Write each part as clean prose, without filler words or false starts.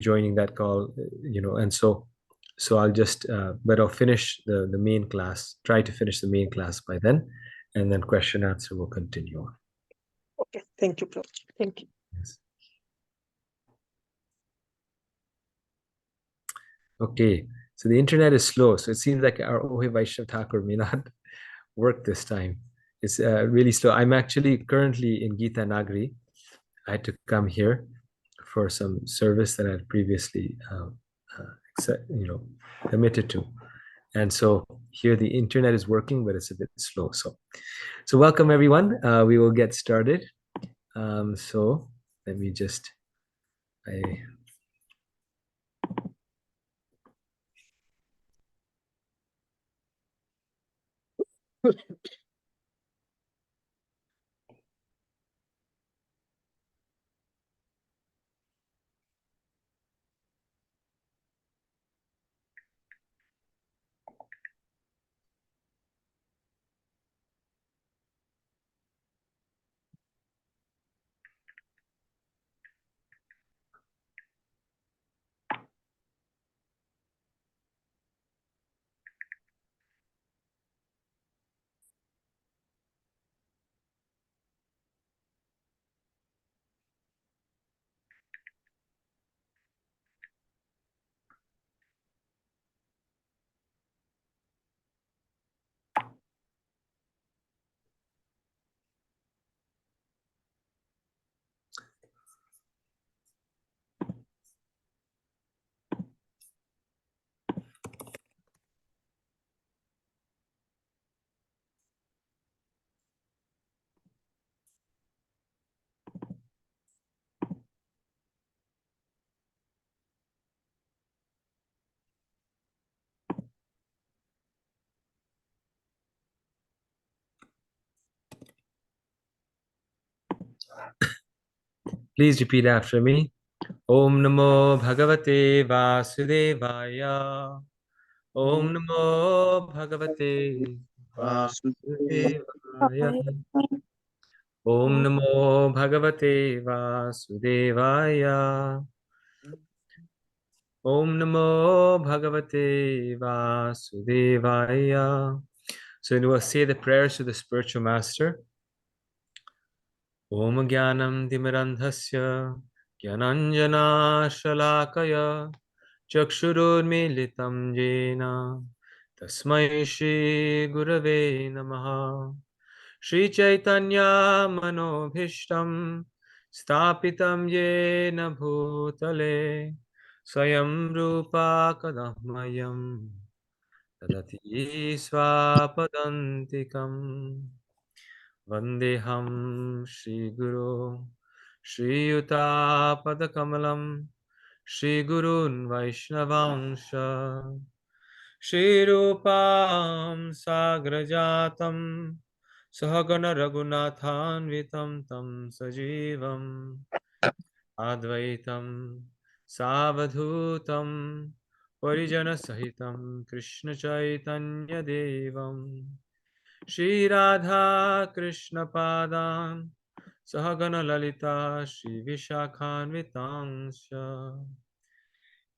joining that call, and so I'll just, but I'll finish the main class, try to finish the main class by then, and then question answer will continue on. Okay, thank you, Prabhuji. Thank you. Yes. Okay, so the internet is slow, so it seems like our Ohe Vaishnav Thakur may not work this time. It's really slow. I'm actually currently in Gita Nagari. I had to come here for some service that I had previously committed to. And so here the internet is working, but it's a bit slow. So welcome everyone. We will get started. So let me just, please repeat after me. Om Namo Bhagavate Vasudevaya. Om Namo Bhagavate Vasudevaya. Om Namo Bhagavate Vasudevaya. Om Namo Bhagavate Vasudevaya. So we will say the prayers to the spiritual master. Om Jnanam Dimirandhasya Jnananjana Shalakaya Chakshurunmilitam Jena Tasmai Shri Gurave Namaha. Shri Chaitanya Manobhishtam Stapitam Yena Bhutale Swayam Rupa Kadahmayam Tadati Swapadantikam Vandeham Shri Guru Shri Yuta Padakamalam Shri Gurun Vaishnavangsha Shri Rupam Sagrajatam Sahagana Raghunathanvitam Tam Sajivam Advaitam Savadhutam Parijana Sahitam Krishna Chaitanya Devam Shri Radha Krishna Padam Sahagana Lalita Shri Vishakhanvitangsha.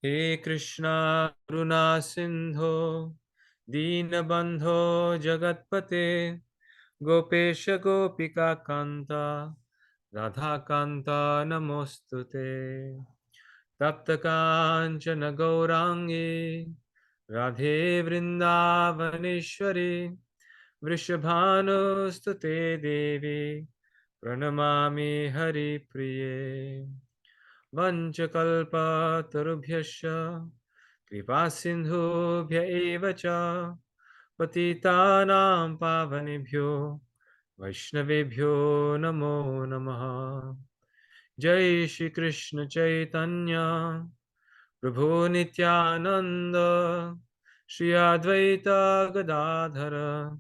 He Krishna Karuna Sindho Dinabandho Jagatpate Gopesha Gopika Kanta Radha Kanta Namostute Tapta Kanchana Gaurangi Radhe Vrindavaneshwari Vrishabhanustute Devi Pranamami Hari Priye Vanchakalpa Tarubhyasya Kripa Sindhubhya eva cha Patitanam Pavanebhyo Vaishnavebhyo Namo Namaha. Jai Shri Krishna Chaitanya Prabhu Nityananda Shri Advaita Gadadhara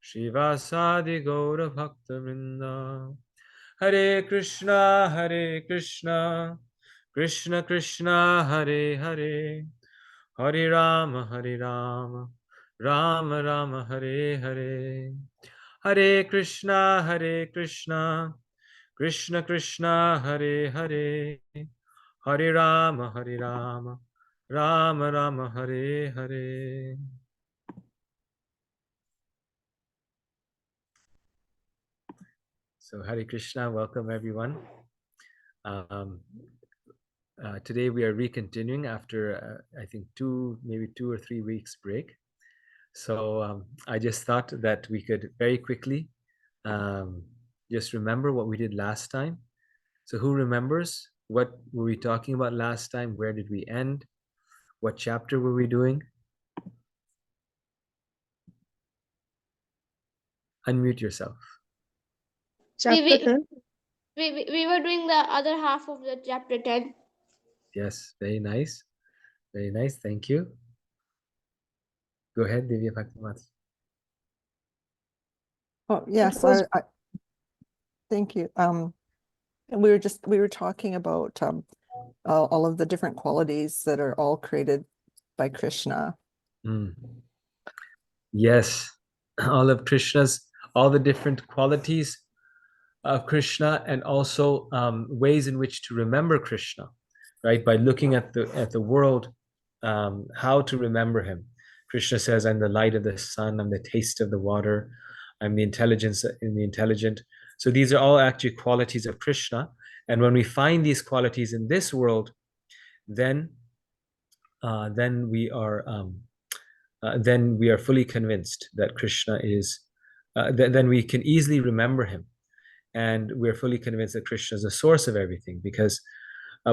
Shivasadi Gaura Bhakta Vrinda. Hare Krishna, Krishna Krishna, Hare Hare, Hare Rama, Rama Rama, Hare Hare. Hare Krishna, Krishna Krishna, Hare Hare, Hare Rama, Hare Rama, Rama Rama, Hare Hare. So Hare Krishna, welcome everyone. Today we are recontinuing after I think maybe 2 or 3 weeks break. So I just thought that we could very quickly just remember what we did last time. So who remembers? What were we talking about last time? Where did we end? What chapter were we doing? Unmute yourself. Chapter 10. We were doing the other half of the chapter 10. Yes, very nice. Very nice. Thank you. Go ahead, Divya Bhaktimat. Oh, yes, was- I thank you. And we were talking about all of the different qualities that are all created by Krishna. Mm. Yes, all of Krishna's, all the different qualities of Krishna, and also ways in which to remember Krishna, right? By looking at the world, how to remember him. Krishna says, "I'm the light of the sun. I'm the taste of the water. I'm the intelligence in the intelligent." So these are all actually qualities of Krishna. And when we find these qualities in this world, then we are then we are fully convinced that Krishna is. Then we can easily remember him, and we're fully convinced that Krishna is the source of everything, because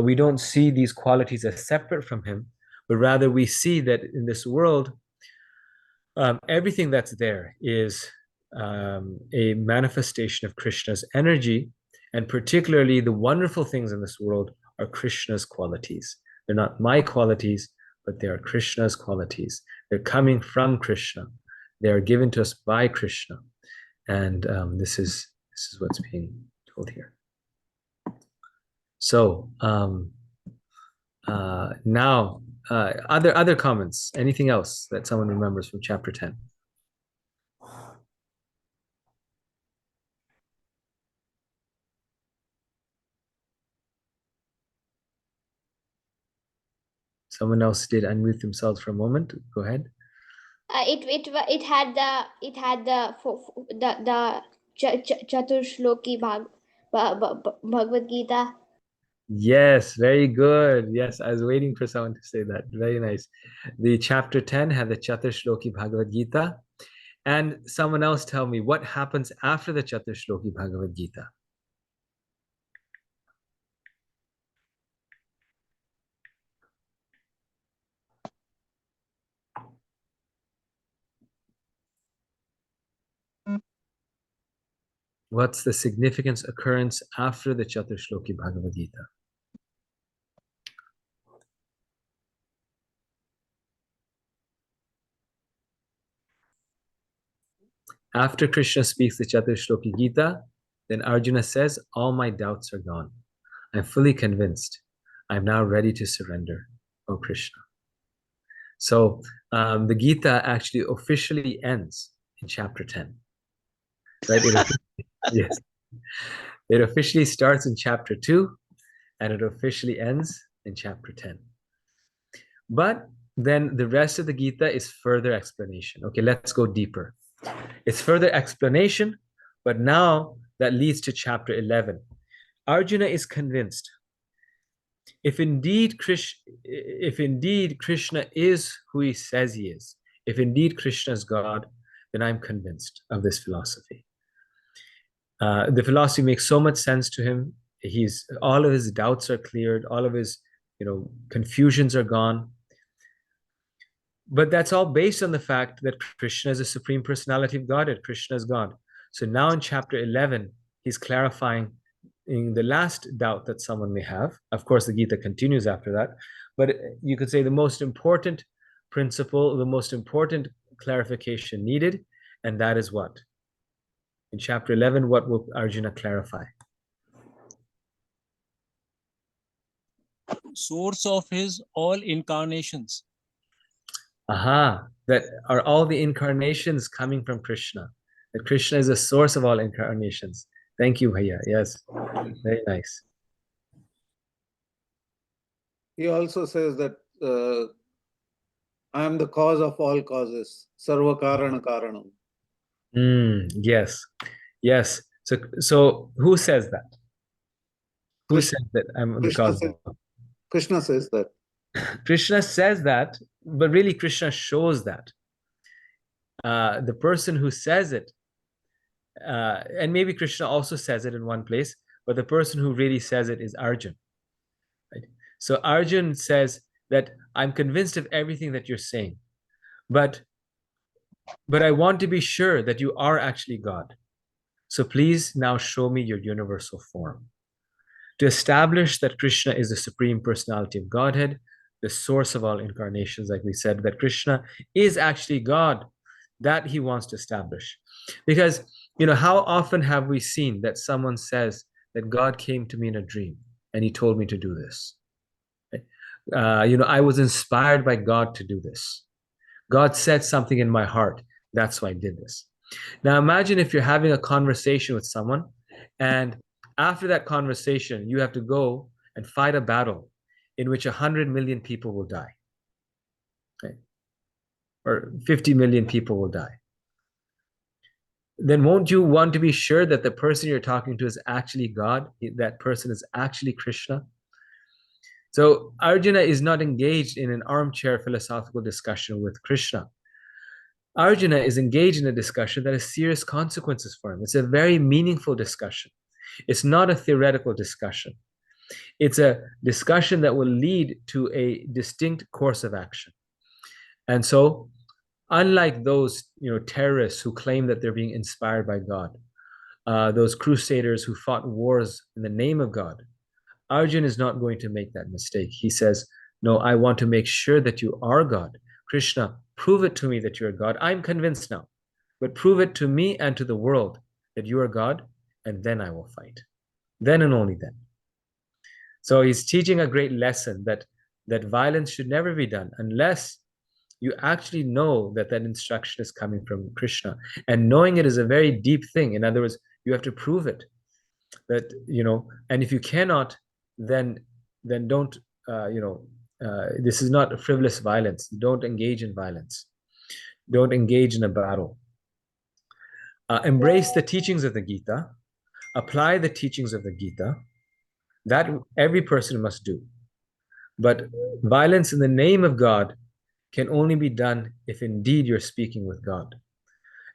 we don't see these qualities as separate from him, but rather we see that in this world, everything that's there is a manifestation of Krishna's energy, and particularly the wonderful things in this world are Krishna's qualities. They're not my qualities, but they are Krishna's qualities. They're coming from Krishna. They are given to us by Krishna, and this is what's being told here. So now, other comments? Anything else that someone remembers from chapter 10? Someone else did unmute themselves for a moment. Go ahead. It had the Chatur Shloki Bhagavad Gita. Yes, very good. Yes, I was waiting for someone to say that. Very nice. The chapter 10 had the Chaturshloki Bhagavad Gita. And someone else tell me what happens after the Chaturshloki Bhagavad Gita. What's the significance occurrence after the Chaturshloki Bhagavad Gita? After Krishna speaks the Chaturshloki Gita, then Arjuna says, all my doubts are gone. I'm fully convinced. I'm now ready to surrender, O Krishna. So the Gita actually officially ends in chapter 10. Right? Yes. It officially starts in chapter 2 and it officially ends in chapter 10. But then the rest of the Gita is further explanation. Okay, let's go deeper. It's further explanation, but now that leads to chapter 11. Arjuna is convinced, if indeed Krishna is who he says he is, if indeed Krishna is God, then I'm convinced of this philosophy. The philosophy makes so much sense to him. All of his doubts are cleared, all of his confusions are gone. But that's all based on the fact that Krishna is the Supreme Personality of Godhead. Krishna is God. So now in chapter 11, he's clarifying in the last doubt that someone may have. Of course, the Gita continues after that. But you could say the most important principle, the most important clarification needed, and that is what? In chapter 11, what will Arjuna clarify? Source of his all incarnations. That are all the incarnations coming from Krishna. That Krishna is the source of all incarnations. Thank you, Bhaiya. Yes, very nice. He also says that I am the cause of all causes. Sarva karana karanam. Yes, yes. So who says that? Who Krishna, says that I'm the Krishna cause says, of? Krishna says that. Krishna says that, but really Krishna shows that. The person who says it, and maybe Krishna also says it in one place, but the person who really says it is Arjun. Right? So Arjun says that I'm convinced of everything that you're saying, but I want to be sure that you are actually God. So please now show me your universal form. To establish that Krishna is the Supreme Personality of Godhead, the source of all incarnations, like we said, that Krishna is actually God, that he wants to establish. Because, how often have we seen that someone says that God came to me in a dream and he told me to do this? I was inspired by God to do this. God said something in my heart. That's why I did this. Now imagine if you're having a conversation with someone, and after that conversation, you have to go and fight a battle in which 100 million people will die. Okay? Or 50 million people will die. Then won't you want to be sure that the person you're talking to is actually God? That person is actually Krishna? So Arjuna is not engaged in an armchair philosophical discussion with Krishna. Arjuna is engaged in a discussion that has serious consequences for him. It's a very meaningful discussion. It's not a theoretical discussion. It's a discussion that will lead to a distinct course of action. And so, unlike those terrorists who claim that they're being inspired by God, those crusaders who fought wars in the name of God, Arjun is not going to make that mistake. He says, no, I want to make sure that you are God. Krishna, prove it to me that you are God. I'm convinced now, but prove it to me and to the world that you are God, and then I will fight. Then and only then. So he's teaching a great lesson that violence should never be done unless you actually know that instruction is coming from Krishna. And knowing it is a very deep thing. In other words, you have to prove it. That, and if you cannot, then don't, this is not frivolous violence. Don't engage in violence. Don't engage in a battle. Embrace the teachings of the Gita. Apply the teachings of the Gita. That every person must do. But violence in the name of God can only be done if indeed you're speaking with God.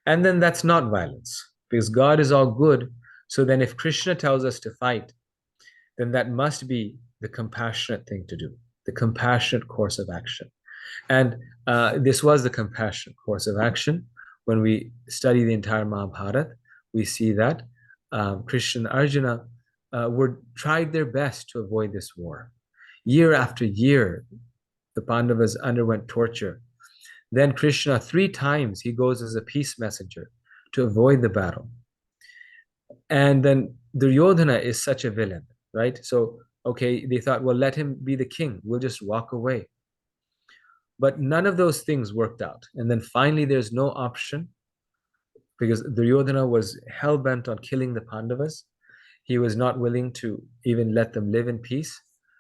And then that's not violence, because God is all good. So then if Krishna tells us to fight, then that must be the compassionate thing to do, the compassionate course of action. And this was the compassionate course of action. When we study the entire Mahabharata, we see that Krishna and Arjuna tried their best to avoid this war. Year after year, the Pandavas underwent torture. Then Krishna, 3 times, he goes as a peace messenger to avoid the battle. And then Duryodhana is such a villain, right? So, okay, they thought, well, let him be the king. We'll just walk away. But none of those things worked out. And then finally, there's no option, because Duryodhana was hell-bent on killing the Pandavas. He was not willing to even let them live in peace.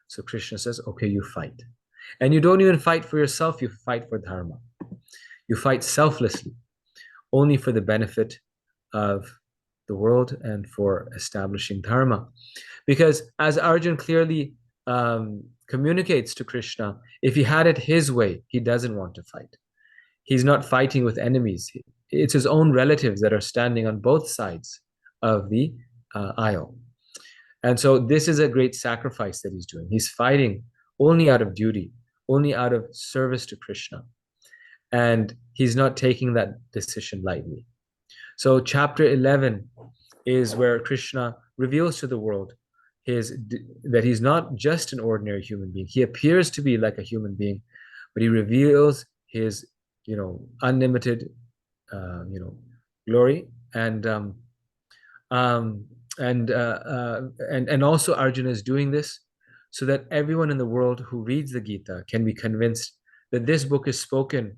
So Krishna says, okay, you fight. And you don't even fight for yourself, you fight for dharma. You fight selflessly, only for the benefit of the world and for establishing dharma. Because as Arjun clearly communicates to Krishna, if he had it his way, he doesn't want to fight. He's not fighting with enemies. It's his own relatives that are standing on both sides of the aisle. And so this is a great sacrifice that he's doing. He's fighting only out of duty, only out of service to Krishna. And he's not taking that decision lightly. So chapter 11 is where Krishna reveals to the world that he's not just an ordinary human being. He appears to be like a human being, but he reveals his, unlimited, glory. And also Arjuna is doing this so that everyone in the world who reads the Gita can be convinced that this book is spoken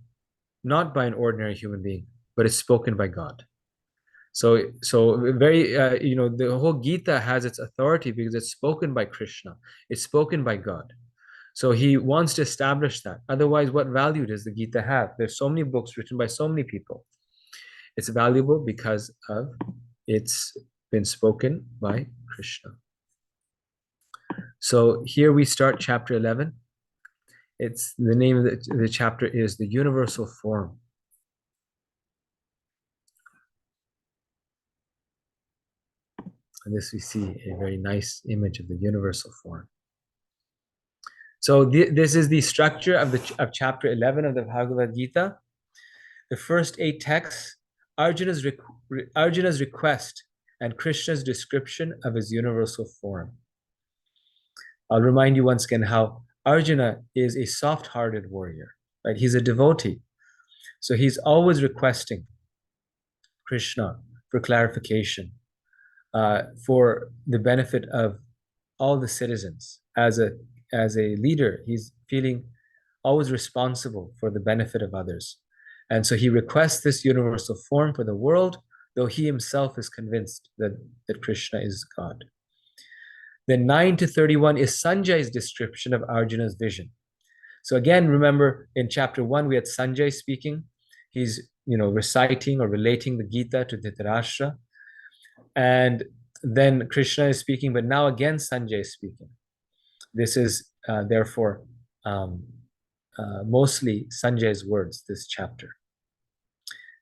not by an ordinary human being, but it's spoken by God. So very, the whole Gita has its authority because it's spoken by Krishna. It's spoken by God. So he wants to establish that. Otherwise, what value does the Gita have? There's so many books written by so many people. It's valuable because of it's been spoken by Krishna. So here we start chapter 11. It's the name of the chapter is the universal form. And this we see a very nice image of the universal form. So this is the structure of chapter 11 of the Bhagavad Gita. The first 8 texts, Arjuna's request and Krishna's description of his universal form. I'll remind you once again how Arjuna is a soft-hearted warrior, right? He's a devotee. So he's always requesting Krishna for clarification, for the benefit of all the citizens. As a leader, he's feeling always responsible for the benefit of others. And so he requests this universal form for the world, though he himself is convinced that Krishna is God. Then 9 to 31 is Sanjay's description of Arjuna's vision. So again, remember in chapter 1, we had Sanjay speaking. He's reciting or relating the Gita to Dhritarashtra. And then Krishna is speaking, but now again Sanjay is speaking. This is therefore mostly Sanjay's words, this chapter.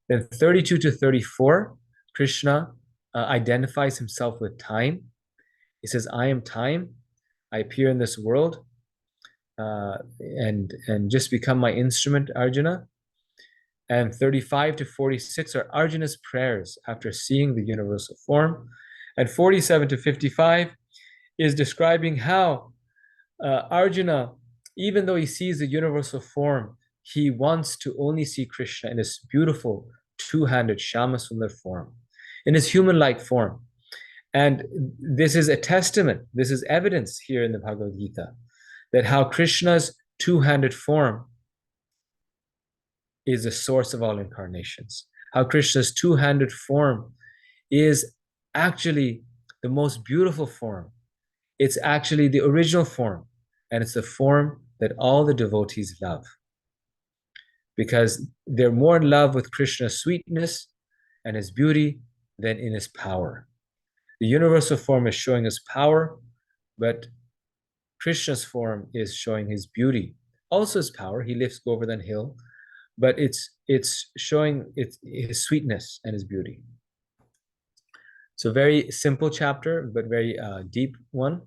Then 32 to 34, Krishna identifies himself with time. He says, I am time. I appear in this world and just become my instrument, Arjuna. And 35 to 46 are Arjuna's prayers after seeing the universal form. And 47 to 55 is describing how Arjuna, even though he sees the universal form, he wants to only see Krishna in his beautiful two-handed Shama Sundar form, in his human-like form. And this is a testament, this is evidence here in the Bhagavad Gita, that how Krishna's two-handed form is the source of all incarnations. How Krishna's two-handed form is actually the most beautiful form. It's actually the original form, and it's the form that all the devotees love, because they're more in love with Krishna's sweetness and his beauty than in his power. The universal form is showing his power, but Krishna's form is showing his beauty. Also his power, he lifts Govardhan hill, but it's showing his sweetness and his beauty. So very simple chapter, but very deep one.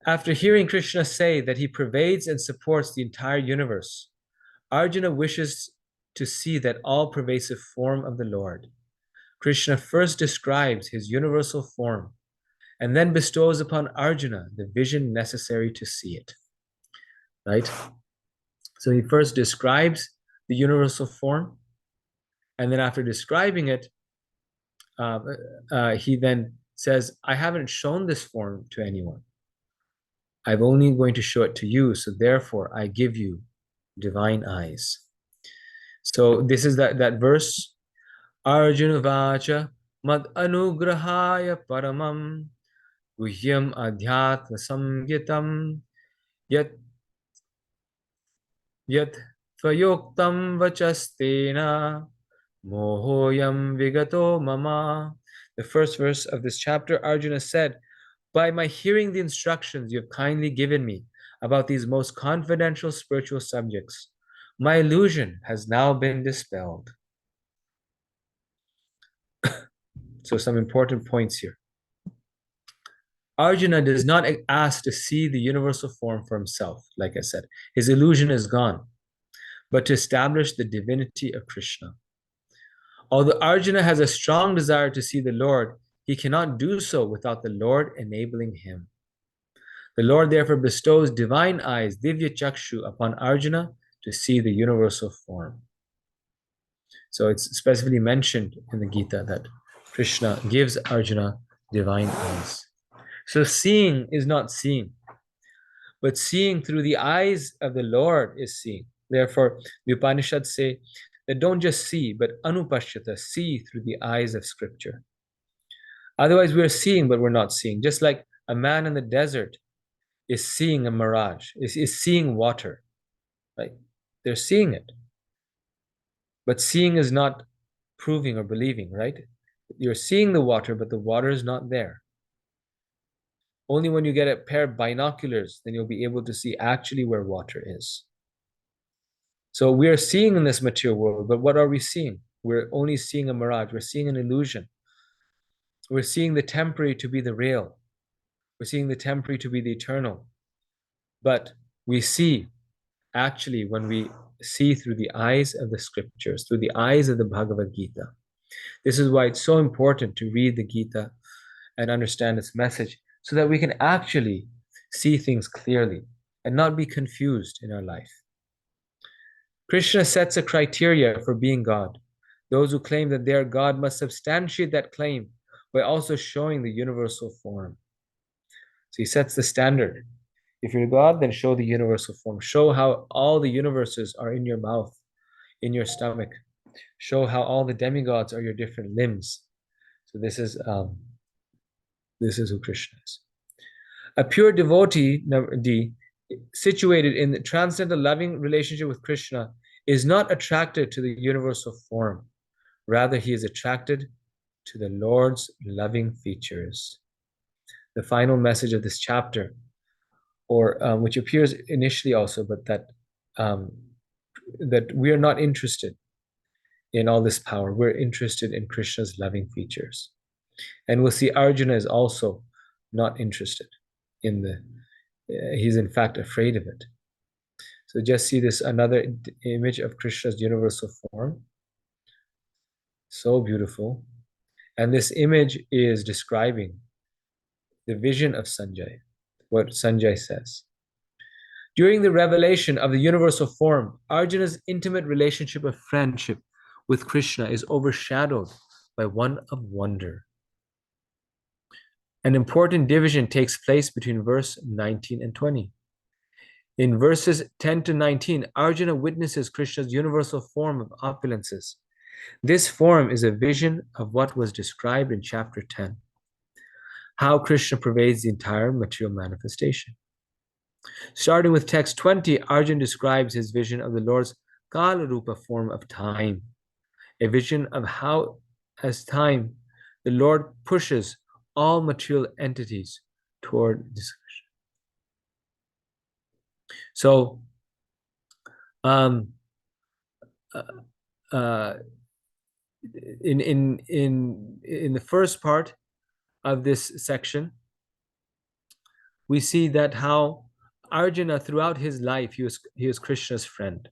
After hearing Krishna say that he pervades and supports the entire universe, Arjuna wishes to see that all-pervasive form of the Lord. Krishna first describes his universal form and then bestows upon Arjuna the vision necessary to see it. Right? So he first describes the universal form, and then after describing it, he then says, I haven't shown this form to anyone. I'm only going to show it to you, so therefore I give you divine eyes. So this is that verse, Arjuna vacha mad anugrahaya paramam guhyam adhyatma samgitam yat tvayoktam vachastena mohoyam vigato mama. The first verse of this chapter, Arjuna said, by my hearing the instructions you have kindly given me about these most confidential spiritual subjects, my illusion has now been dispelled. So some important points here. Arjuna does not ask to see the universal form for himself, like I said. His illusion is gone, but to establish the divinity of Krishna. Although Arjuna has a strong desire to see the Lord, he cannot do so without the Lord enabling him. The Lord therefore bestows divine eyes, Divya Chakshu, upon Arjuna to see the universal form. So it's specifically mentioned in the Gita that Krishna gives Arjuna divine eyes. So seeing is not seeing, but seeing through the eyes of the Lord is seeing. Therefore, the Upanishads say that don't just see, but anupashyata, see through the eyes of scripture. Otherwise, we're seeing, but we're not seeing. Just like a man in the desert is seeing a mirage, is seeing water, right? They're seeing it. But seeing is not proving or believing, right? You're seeing the water, but the water is not there. Only when you get a pair of binoculars, then you'll be able to see actually where water is. So we are seeing in this material world, but what are we seeing? We're only seeing a mirage. We're seeing an illusion. We're seeing the temporary to be the real. We're seeing the temporary to be the eternal. But we see, actually, when we see through the eyes of the scriptures, through the eyes of the Bhagavad Gita. This is why it's so important to read the Gita and understand its message, so that we can actually see things clearly and not be confused in our life. Krishna sets a criteria for being God. Those who claim that they are God must substantiate that claim by also showing the universal form. So he sets the standard. If you're God, then show the universal form. Show how all the universes are in your mouth, in your stomach. Show how all the demigods are your different limbs. So this is who Krishna is. A pure devotee, number D, situated in the transcendental loving relationship with Krishna, is not attracted to the universal form. Rather, he is attracted to the Lord's loving features. The final message of this chapter, or which appears initially also, but that we are not interested in all this power. We're interested in Krishna's loving features. And we'll see Arjuna is also not interested in he's in fact afraid of it. So just see this another image of Krishna's universal form. So beautiful. And this image is describing the vision of Sanjay, what Sanjay says. During the revelation of the universal form, Arjuna's intimate relationship of friendship with Krishna is overshadowed by one of wonder. An important division takes place between verse 19 and 20. In verses 10 to 19, Arjuna witnesses Krishna's universal form of opulences. This form is a vision of what was described in chapter 10, how Krishna pervades the entire material manifestation. Starting with text 20, Arjuna describes his vision of the Lord's Kala-rupa form of time, a vision of how, as time, the Lord pushes all material entities toward destruction. So, in the first part of this section, we see that how Arjuna, throughout his life, he was Krishna's friend.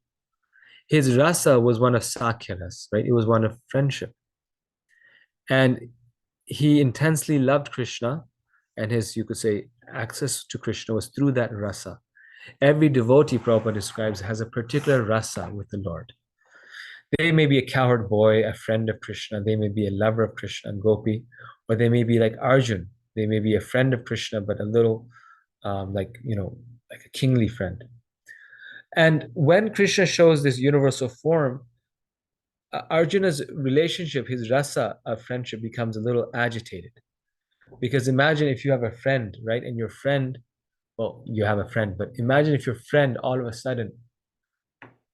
His rasa was one of Sakya rasa, right? It was one of friendship. And he intensely loved Krishna, and his, you could say, access to Krishna was through that rasa. Every devotee, Prabhupada describes, has a particular rasa with the Lord. They may be a cowherd boy, a friend of Krishna. They may be a lover of Krishna and Gopi, or they may be like Arjun. They may be a friend of Krishna, but a little like a kingly friend. And when Krishna shows this universal form, Arjuna's relationship, his rasa of friendship, becomes a little agitated. Because imagine if you have a friend, right? And your friend, well, you have a friend, but imagine if your friend all of a sudden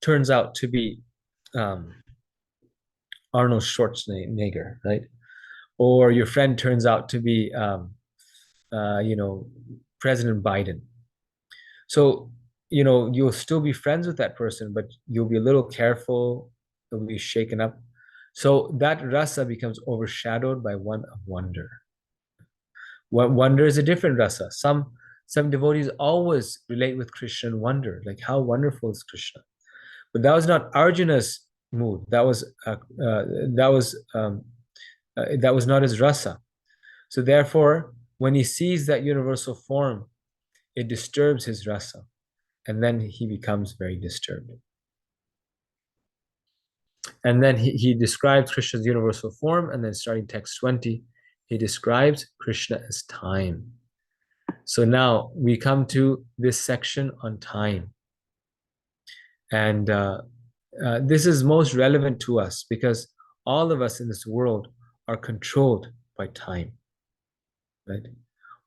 turns out to be Arnold Schwarzenegger, right? Or your friend turns out to be, President Biden. So, you'll still be friends with that person, but you'll be a little careful. You'll be shaken up. So that rasa becomes overshadowed by one of wonder. Wonder is a different rasa. Some devotees always relate with Krishna and wonder, like how wonderful is Krishna. But that was not Arjuna's mood. That was not his rasa. So therefore, when he sees that universal form, it disturbs his rasa, and then he becomes very disturbed. And then he describes Krishna's universal form, and then starting text 20, he describes Krishna as time. So now we come to this section on time. And this is most relevant to us because all of us in this world are controlled by time, right?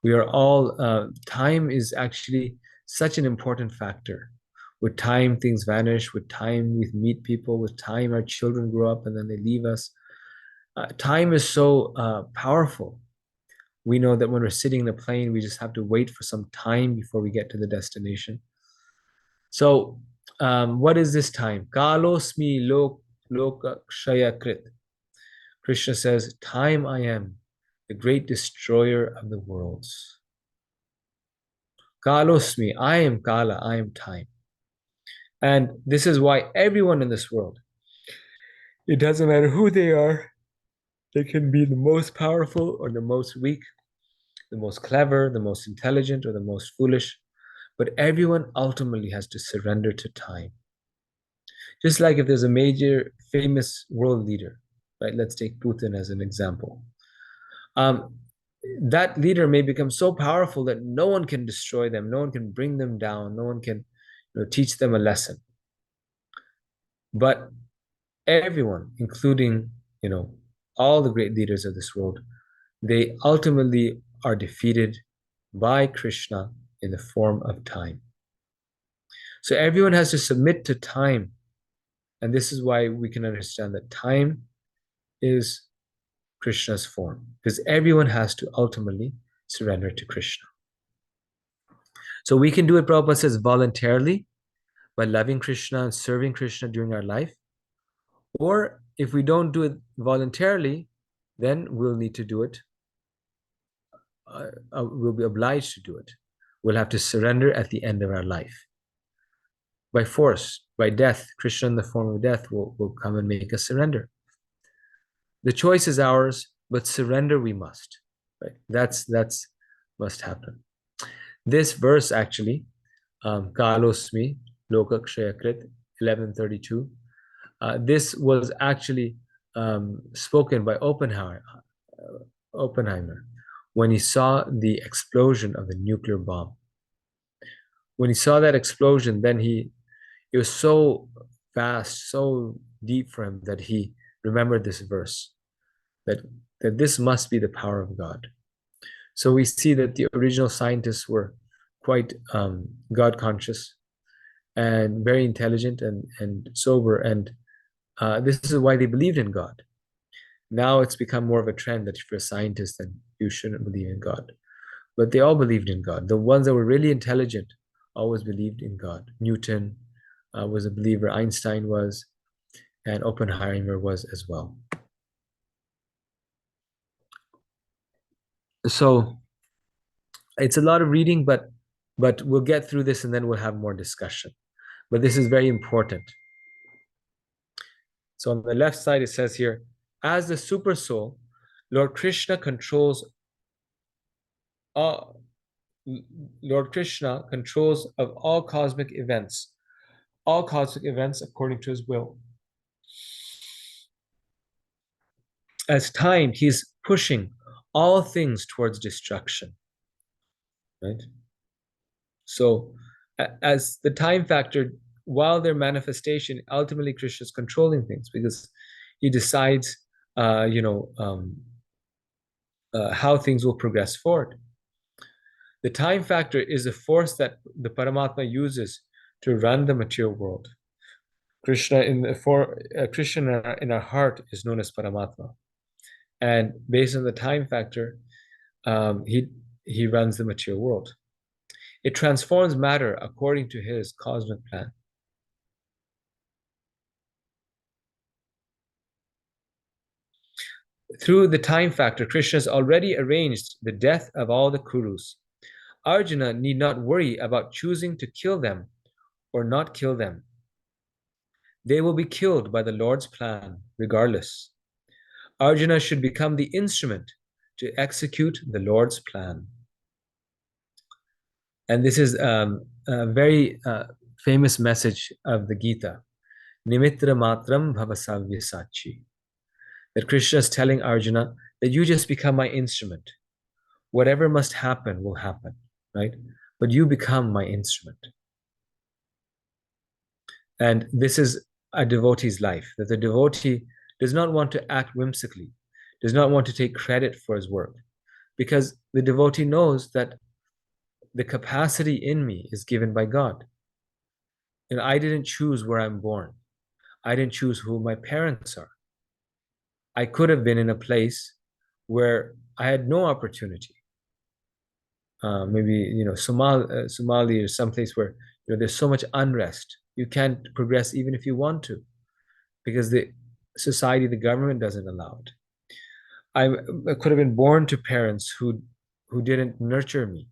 We are all, time is actually such an important factor. With time, things vanish. With time, we meet people. With time, our children grow up and then they leave us. Time is so powerful. We know that when we're sitting in a plane, we just have to wait for some time before we get to the destination. So, what is this time? Kalosmi loka kshaya krit. Krishna says, time I am, the great destroyer of the worlds. Kalosmi, I am Kala, I am time. And this is why everyone in this world, it doesn't matter who they are, they can be the most powerful or the most weak, the most clever, the most intelligent, or the most foolish, but everyone ultimately has to surrender to time. Just like if there's a major famous world leader, right? Let's take Putin as an example. That leader may become so powerful that no one can destroy them, no one can bring them down, no one can teach them a lesson. But everyone, including all the great leaders of this world, they ultimately are defeated by Krishna in the form of time. So everyone has to submit to time. And this is why we can understand that time is Krishna's form, because everyone has to ultimately surrender to Krishna. So we can do it, Prabhupada says, voluntarily, by loving Krishna and serving Krishna during our life. Or if we don't do it voluntarily, then we'll need to do it. We'll be obliged to do it. We'll have to surrender at the end of our life. By force, by death, Krishna in the form of death will come and make us surrender. The choice is ours, but surrender we must. Right? That's must happen. This verse actually, Kalosmi Loka Kshaya Krit, 1132. This was actually spoken by Oppenheimer when he saw the explosion of the nuclear bomb. When he saw that explosion, then it was so vast, so deep for him that he remembered this verse, that this must be the power of God. So we see that the original scientists were quite God conscious and very intelligent and sober, and this is why they believed in God. Now it's become more of a trend that if you're a scientist, then you shouldn't believe in God. But they all believed in God. The ones that were really intelligent always believed in God. Newton was a believer, Einstein was, and Oppenheimer was as well. So it's a lot of reading, but we'll get through this and then we'll have more discussion. But this is very important. So on the left side, it says here, as the super soul, Lord Krishna controls of all cosmic events according to his will. As time, he's pushing all things towards destruction. Right? So as the time factor, while their manifestation, ultimately Krishna is controlling things because he decides how things will progress forward. The time factor is the force that the Paramatma uses to run the material world. Krishna in our heart is known as Paramatma, and based on the time factor, he runs the material world. It transforms matter according to his cosmic plan. Through the time factor, Krishna has already arranged the death of all the Kurus. Arjuna need not worry about choosing to kill them or not kill them. They will be killed by the Lord's plan regardless. Arjuna should become the instrument to execute the Lord's plan. And this is a very famous message of the Gita. Nimitra matram bhavasavyasachi. That Krishna is telling Arjuna that you just become my instrument. Whatever must happen will happen, right? But you become my instrument. And this is a devotee's life, that the devotee does not want to act whimsically, does not want to take credit for his work. because the devotee knows that the capacity in me is given by God. And I didn't choose where I'm born. I didn't choose who my parents are. I could have been in a place where I had no opportunity. Maybe Somalia or someplace where there's so much unrest. You can't progress even if you want to, because the society, the government doesn't allow it. I could have been born to parents who didn't nurture me,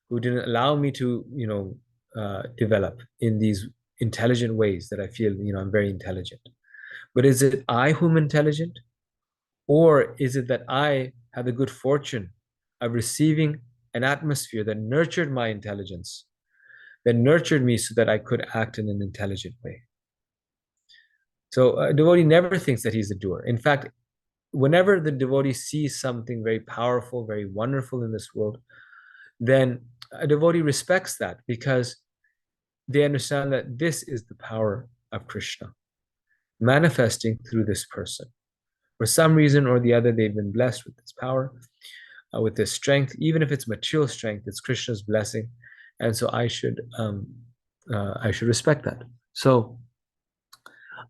who didn't allow me to develop in these intelligent ways that I feel I'm very intelligent. But is it I whom intelligent, or is it that I had the good fortune of receiving an atmosphere that nurtured my intelligence, that nurtured me so that I could act in an intelligent way? So a devotee never thinks that he's a doer. In fact, whenever the devotee sees something very powerful, very wonderful in this world, then a devotee respects that, because they understand that this is the power of Krishna manifesting through this person. For some reason or the other, they've been blessed with this power, with this strength. Even if it's material strength, it's Krishna's blessing, and so I should respect that. So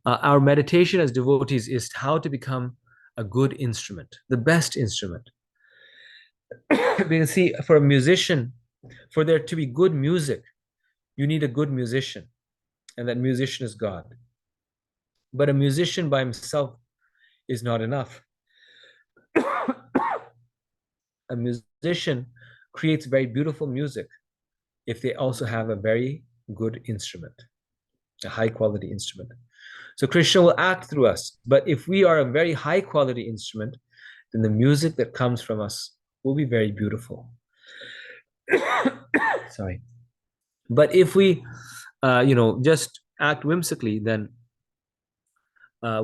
our meditation as devotees is how to become a good instrument, the best instrument. Because see, for a musician, for there to be good music, you need a good musician, and that musician is God. But a musician by himself is not enough. A musician creates very beautiful music if they also have a very good instrument, a high quality instrument. So Krishna will act through us. But if we are a very high quality instrument, then the music that comes from us will be very beautiful. Sorry. But if we, just act whimsically, then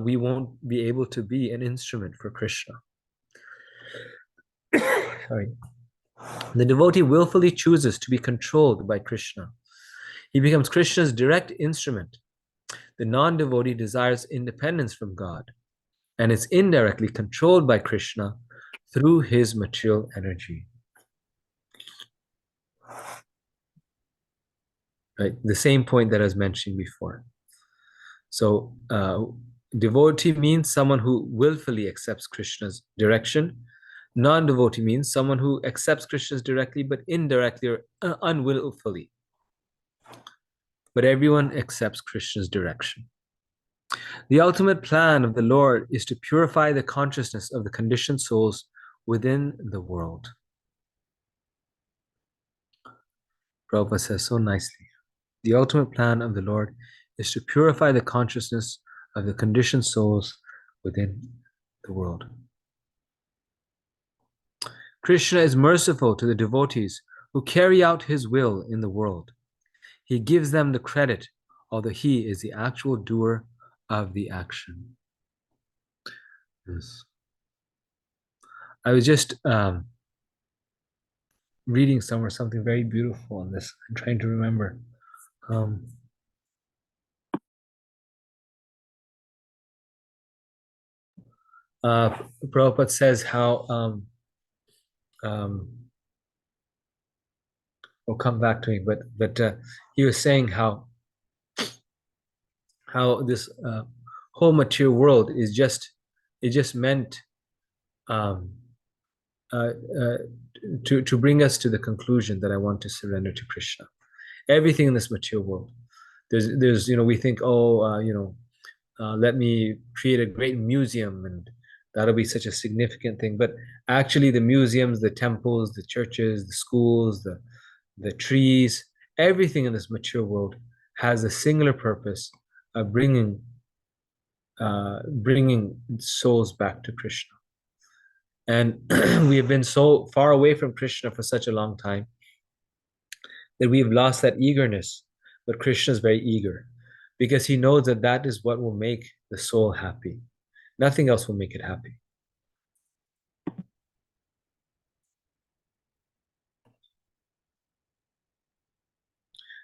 we won't be able to be an instrument for Krishna. Sorry. The devotee willfully chooses to be controlled by Krishna. He becomes Krishna's direct instrument. The non-devotee desires independence from God and is indirectly controlled by Krishna through his material energy. Right? The same point that I was mentioning before. So, devotee means someone who willfully accepts Krishna's direction. Non-devotee means someone who accepts Krishna's directly, but indirectly or unwillfully. But everyone accepts Krishna's direction. The ultimate plan of the Lord is to purify the consciousness of the conditioned souls within the world. Prabhupada says so nicely. The ultimate plan of the Lord is to purify the consciousness of the conditioned souls within the world. Krishna is merciful to the devotees who carry out his will in the world. He gives them the credit, although he is the actual doer of the action. Yes. I was just reading somewhere something very beautiful on this. I'm trying to remember. Prabhupada says how will come back to me, but he was saying how this whole material world is just meant to bring us to the conclusion that I want to surrender to Krishna. Everything in this material world, there's we think, let me create a great museum and that'll be such a significant thing. But actually, the museums, the temples, the churches, the schools, the trees, everything in this material world has a singular purpose of bringing souls back to Krishna. And we have been so far away from Krishna for such a long time that we've lost that eagerness. But Krishna is very eager because he knows that that is what will make the soul happy. Nothing else will make it happy.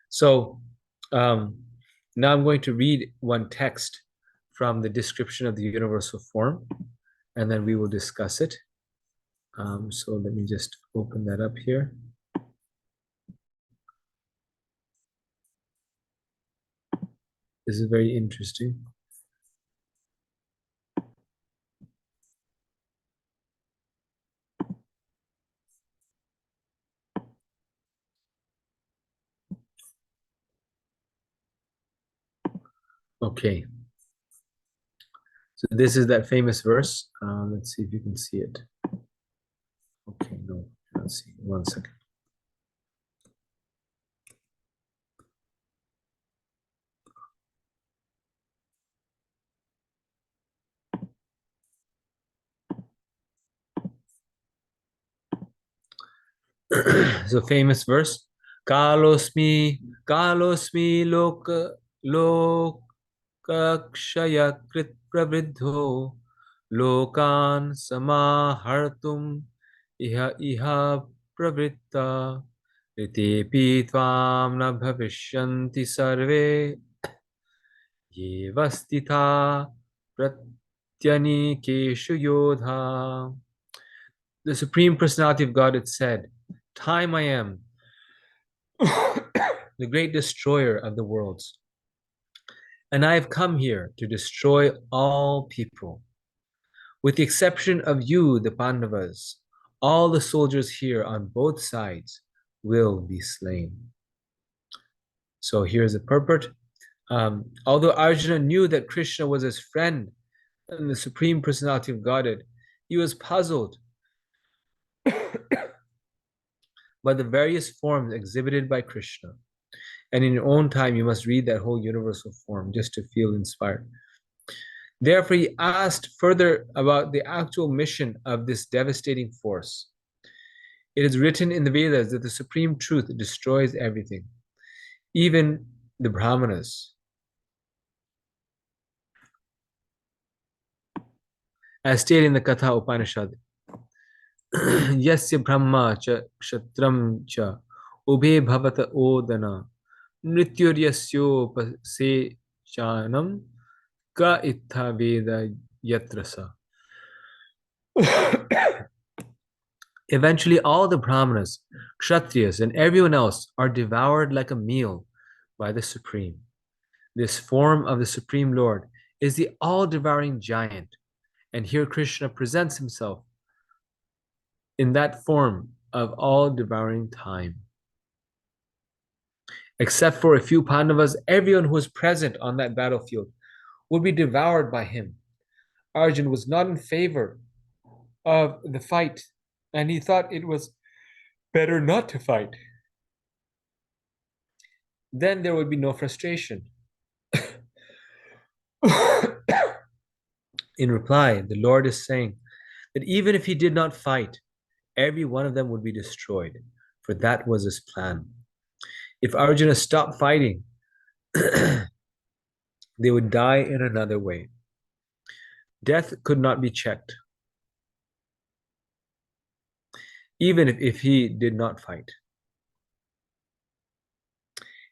So now I'm going to read one text from the description of the universal form, and then we will discuss it. So let me just open that up here. This is very interesting. Okay. So this is that famous verse. Let's see if you can see it. Okay, no, let's see. 1 second. So famous verse. Kalosmi lokakshaya krit pravriddho lokan samahartum iha pravritta ritepi tvam na bhavishyanti sarve ye vastitha pratyanikeshu yodha. The Supreme Personality of God had said, "Time I am, the great destroyer of the worlds. And I have come here to destroy all people. With the exception of you, the Pandavas, all the soldiers here on both sides will be slain." So here's the purport. Although Arjuna knew that Krishna was his friend and the Supreme Personality of Godhead, he was puzzled by the various forms exhibited by Krishna. And in your own time, you must read that whole universal form just to feel inspired. Therefore, he asked further about the actual mission of this devastating force. It is written in the Vedas that the supreme truth destroys everything, even the Brahmanas. As stated in the Katha Upanishad, Yasya Brahma cha kshatram cha ubhe bhavata odana nrityuryasyo chanam ka ittha veda yatrasa. Eventually, all the Brahmanas, Kshatriyas, and everyone else are devoured like a meal by the Supreme. This form of the Supreme Lord is the all-devouring giant, and here Krishna presents himself in that form of all-devouring time. Except for a few Pandavas, everyone who was present on that battlefield would be devoured by him. Arjuna was not in favor of the fight, and he thought it was better not to fight. Then there would be no frustration. In reply, the Lord is saying that even if he did not fight, every one of them would be destroyed, for that was his plan. If Arjuna stopped fighting, they would die in another way. Death could not be checked, even if he did not fight.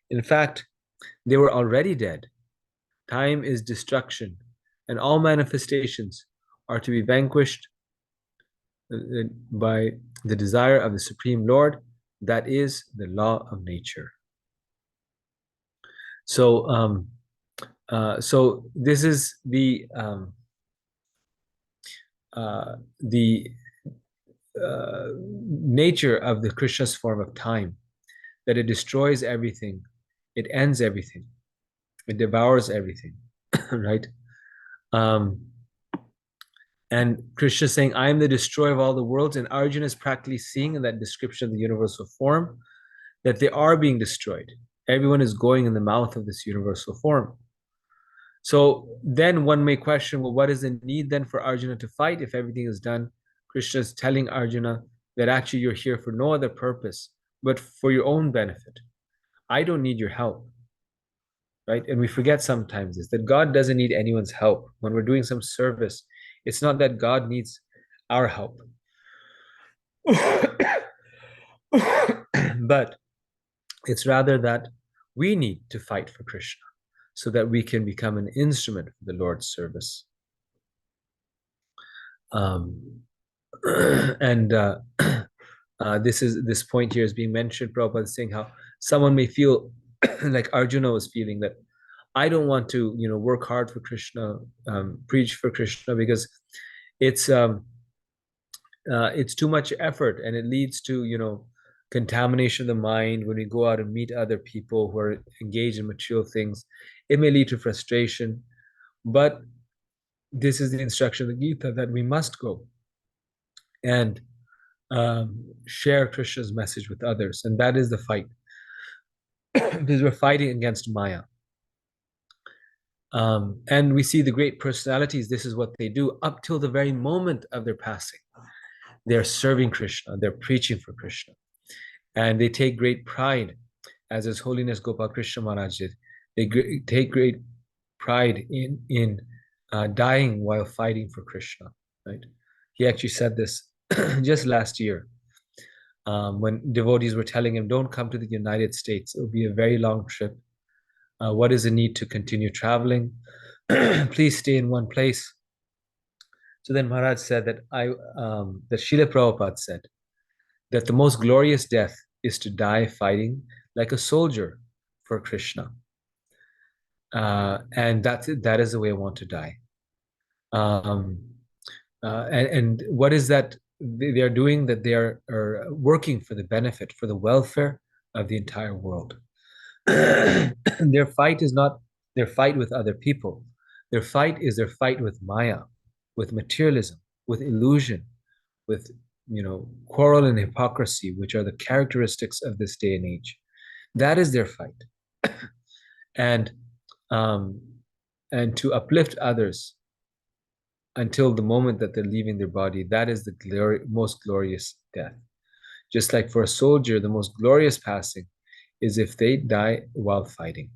In fact, they were already dead. Time is destruction, and all manifestations are to be vanquished by the desire of the Supreme Lord. That is the law of nature. So, so this is the nature of the Krishna's form of time, that it destroys everything, it ends everything, it devours everything, right? And Krishna is saying, "I am the destroyer of all the worlds," and Arjuna is practically seeing in that description of the universal form that they are being destroyed. Everyone is going in the mouth of this universal form. So then one may question, well, what is the need then for Arjuna to fight if everything is done? Krishna is telling Arjuna that actually you're here for no other purpose, but for your own benefit. I don't need your help, right? And we forget sometimes this, that God doesn't need anyone's help. When we're doing some service, it's not that God needs our help. But it's rather that we need to fight for Krishna so that we can become an instrument for the Lord's service. And this point here is being mentioned. Prabhupada is saying how someone may feel like Arjuna was feeling, that I don't want to, work hard for Krishna, preach for Krishna, because it's too much effort, and it leads to, contamination of the mind. When we go out and meet other people who are engaged in material things, it may lead to frustration. But this is the instruction of the Gita, that we must go and share Krishna's message with others, and that is the fight. Because we're fighting against Maya. And we see the great personalities, this is what they do up till the very moment of their passing. They're serving Krishna, they're preaching for Krishna. And they take great pride, as His Holiness Gopal Krishna Maharaj did. They take great pride in dying while fighting for Krishna, right? He actually said this just last year, when devotees were telling him, don't come to the United States, it will be a very long trip. What is the need to continue traveling? Please stay in one place. So then Maharaj said that that Srila Prabhupada said that the most glorious death is to die fighting like a soldier for Krishna. And that is the way I want to die. And what is that they are doing? That they are working for the benefit, for the welfare of the entire world. Their fight is not their fight with other people. Their fight is their fight with Maya, with materialism, with illusion, with quarrel and hypocrisy, which are the characteristics of this day and age. That is their fight. And to uplift others until the moment that they're leaving their body, that is the most glorious death. Just like for a soldier, the most glorious passing is if they die while fighting.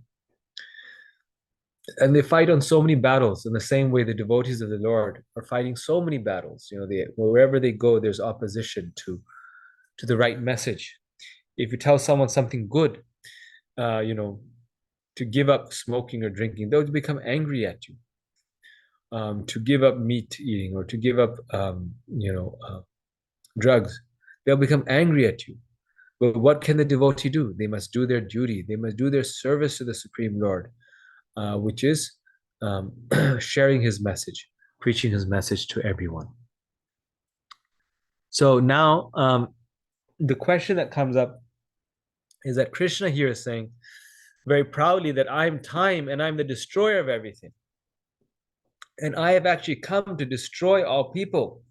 And they fight on so many battles. In the same way, the devotees of the Lord are fighting so many battles. Wherever they go, there's opposition to the right message. If you tell someone something good, to give up smoking or drinking, they'll become angry at you. To give up meat eating, or to give up, drugs, they'll become angry at you. But what can the devotee do? They must do their duty. They must do their service to the Supreme Lord, which is sharing His message, preaching His message to everyone. So now, the question that comes up is that Krishna here is saying very proudly that I'm time and I'm the destroyer of everything. And I have actually come to destroy all people.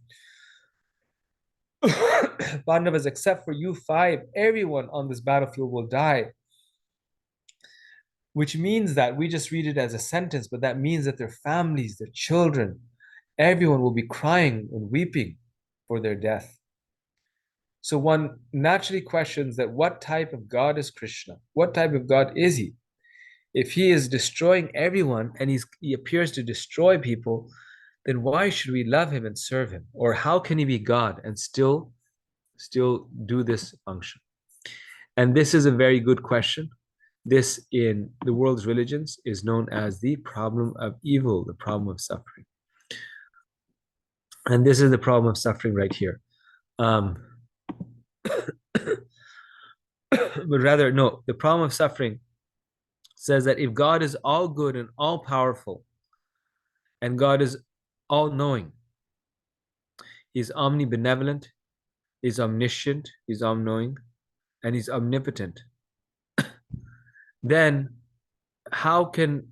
Pandavas, except for you five, everyone on this battlefield will die. Which means that we just read it as a sentence, but that means that their families, their children, everyone will be crying and weeping for their death. So one naturally questions that what type of God is Krishna? What type of God is He? If He is destroying everyone and He appears to destroy people, then why should we love Him and serve Him? Or how can He be God and still do this function? And this is a very good question. This, in the world's religions, is known as the problem of evil, the problem of suffering. And this is the problem of suffering right here. But rather, no, the problem of suffering says that if God is all good and all powerful, and God is all knowing, He's omnibenevolent, He's omniscient, He's all knowing, and He's omnipotent, then how can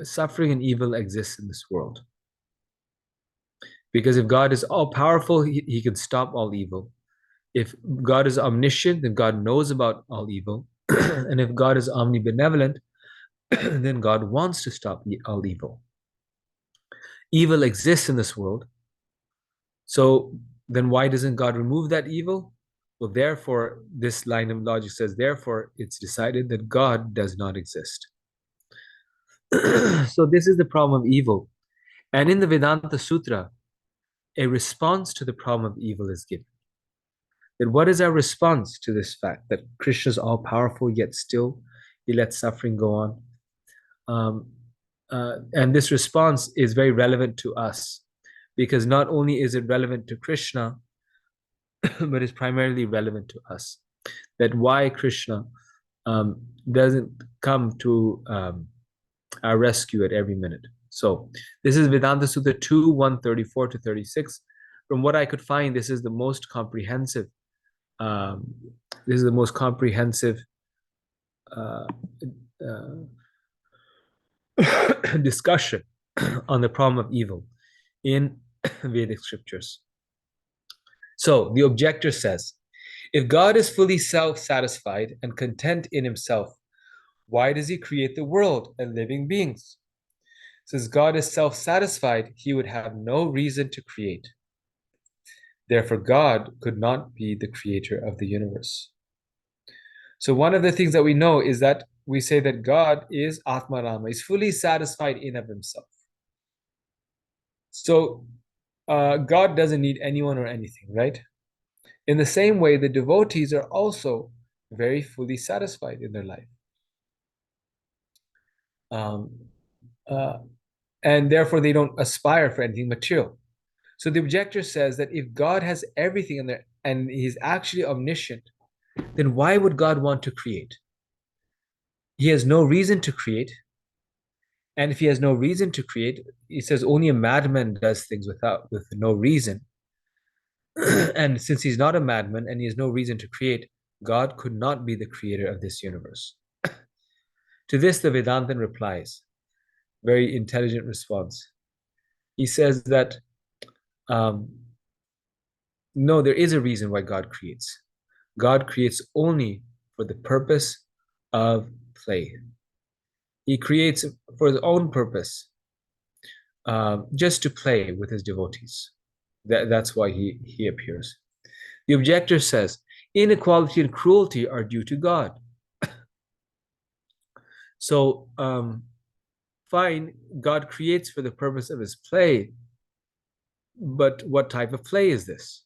suffering and evil exist in this world? Because if God is all powerful, he can stop all evil. If God is omniscient, then God knows about all evil. And if God is omnibenevolent, then God wants to stop all evil. Evil exists in this world. So then why doesn't God remove that evil? Well, therefore, this line of logic says, therefore, it's decided that God does not exist. So this is the problem of evil. And in the Vedanta Sutra, a response to the problem of evil is given. Then what is our response to this fact that Krishna is all powerful, yet still He lets suffering go on? And this response is very relevant to us, because not only is it relevant to Krishna, but it's primarily relevant to us. That why Krishna doesn't come to our rescue at every minute. So this is Vedanta Sutta 2, 134 to 36. From what I could find, this is the most comprehensive. This is the most comprehensive discussion on the problem of evil in Vedic scriptures. So the objector says, if God is fully self-satisfied and content in himself, why does he create the world and living beings? Since God is self-satisfied, he would have no reason to create. Therefore, God could not be the creator of the universe. So one of the things that we know is that we say that God is Atma Rama, is fully satisfied in of himself. So God doesn't need anyone or anything, right? In the same way, the devotees are also very fully satisfied in their life. And therefore, they don't aspire for anything material. So the objector says that if God has everything in there and he's actually omniscient, then why would God want to create? He has no reason to create. And if he has no reason to create, he says only a madman does things with no reason. And since he's not a madman and he has no reason to create, God could not be the creator of this universe. To this, the Vedantin replies, very intelligent response. He says that no, there is a reason why God creates. God creates only for the purpose of play. He creates for his own purpose, just to play with his devotees. That's why he appears. The objector says, inequality and cruelty are due to God. So, fine, God creates for the purpose of his play, but what type of play is this?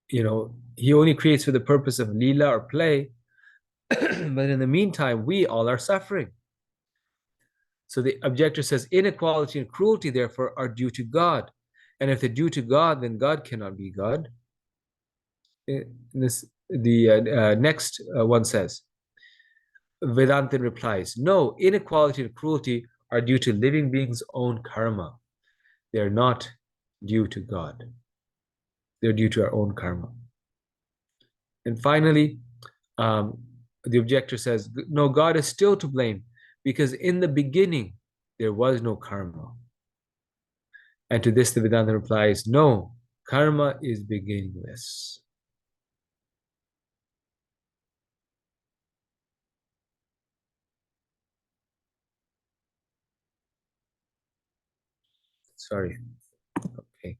He only creates for the purpose of lila or play, but in the meantime, we all are suffering. So the objector says, inequality and cruelty, therefore, are due to God. And if they're due to God, then God cannot be God. The next one says, Vedantin replies, no, inequality and cruelty are due to living beings' own karma. They're not due to God. They're due to our own karma. And finally, the objector says, no, God is still to blame because in the beginning, there was no karma. And to this, the Vedanta replies, no, karma is beginningless. Sorry. Okay.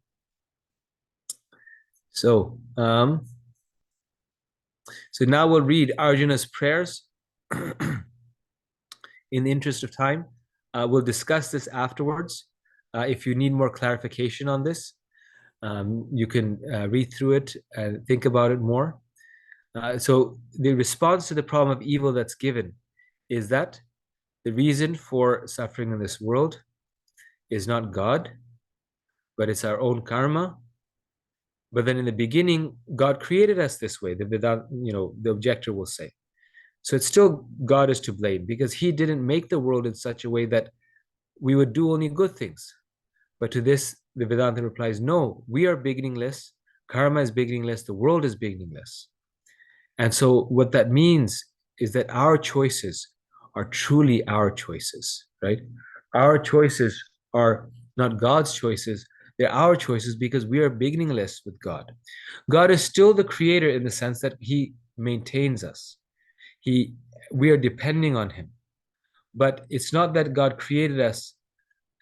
So now we'll read Arjuna's prayers. In the interest of time, we'll discuss this afterwards. If you need more clarification on this, you can read through it and think about it more. So the response to the problem of evil that's given is that the reason for suffering in this world is not God, but it's our own karma. But then in the beginning, God created us this way, the objector will say. So it's still God is to blame because he didn't make the world in such a way that we would do only good things. But to this, the Vedanta replies, no, we are beginningless, karma is beginningless, the world is beginningless. And so what that means is that our choices are truly our choices, right? Our choices are not God's choices, they're our choices because we are beginningless with God. God is still the creator in the sense that he maintains us. We are depending on him. But it's not that God created us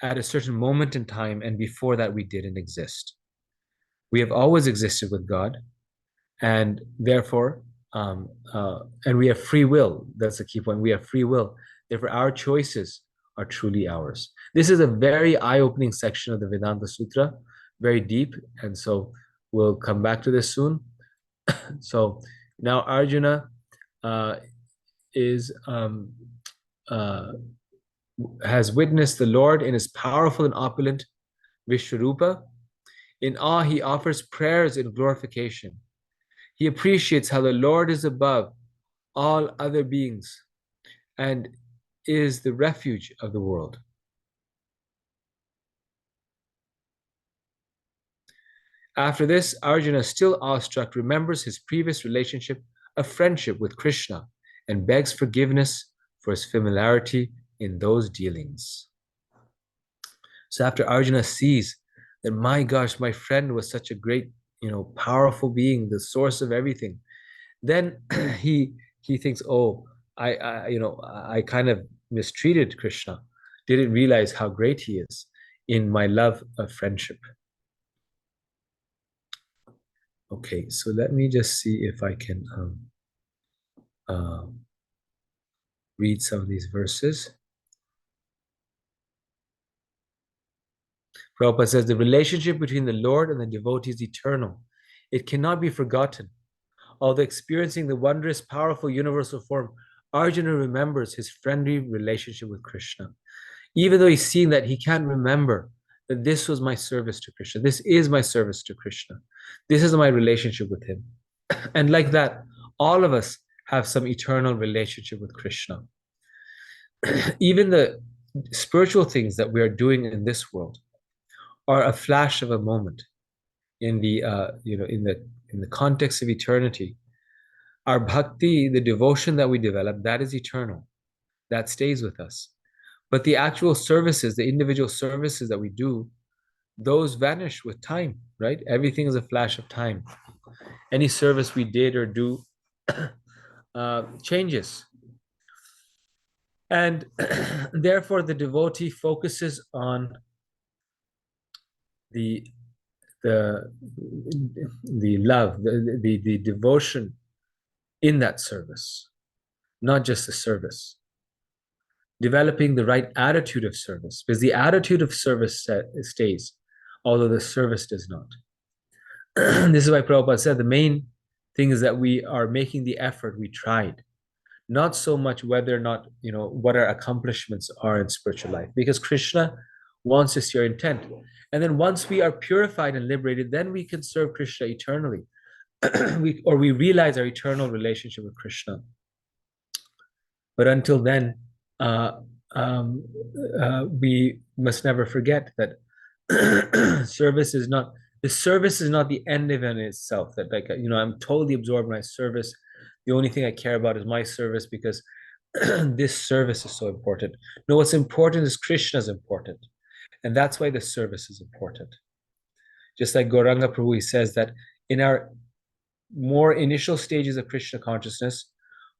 at a certain moment in time and before that we didn't exist. We have always existed with God, and therefore, and we have free will. That's the key point. We have free will. Therefore, our choices are truly ours. This is a very eye-opening section of the Vedanta Sutra, very deep, and so we'll come back to this soon. So now Arjuna is has witnessed the Lord in his powerful and opulent Vishwarupa. In awe, he offers prayers in glorification. He appreciates how the Lord is above all other beings and is the refuge of the world. After this, Arjuna, still awestruck, remembers his previous relationship of friendship with Krishna and begs forgiveness for his familiarity in those dealings. So after Arjuna sees that, my gosh, my friend was such a great, powerful being, the source of everything, then he thinks, oh, I kind of mistreated Krishna, didn't realize how great he is in my love of friendship. Okay, so let me just see if I can read some of these verses. Prabhupada says, the relationship between the Lord and the devotee is eternal. It cannot be forgotten. Although experiencing the wondrous, powerful, universal form, Arjuna remembers his friendly relationship with Krishna. Even though he's seeing that, he can't remember that this was my service to Krishna. This is my service to Krishna. This is my relationship with him. And like that, all of us have some eternal relationship with Krishna. Even the spiritual things that we are doing in this world are a flash of a moment in the in the context of eternity. Our bhakti, the devotion that we develop, that is eternal. That stays with us. But the actual services, the individual services that we do, those vanish with time, right? Everything is a flash of time. Any service we did or do changes. And therefore, the devotee focuses on the love, the devotion in that service, not just the service. Developing the right attitude of service, because the attitude of service stays, although the service does not. This is why Prabhupada said the main thing is that we are making the effort, we tried. Not so much whether or not, what our accomplishments are in spiritual life, because Krishna wants us your intent. And then once we are purified and liberated, then we can serve Krishna eternally. we realize our eternal relationship with Krishna. But until then, we must never forget that the service is not the end of it in itself. That I'm totally absorbed in my service. The only thing I care about is my service because this service is so important. No, what's important is Krishna is important. And that's why the service is important. Just like Gauranga Prabhu, he says that in our more initial stages of Krishna consciousness,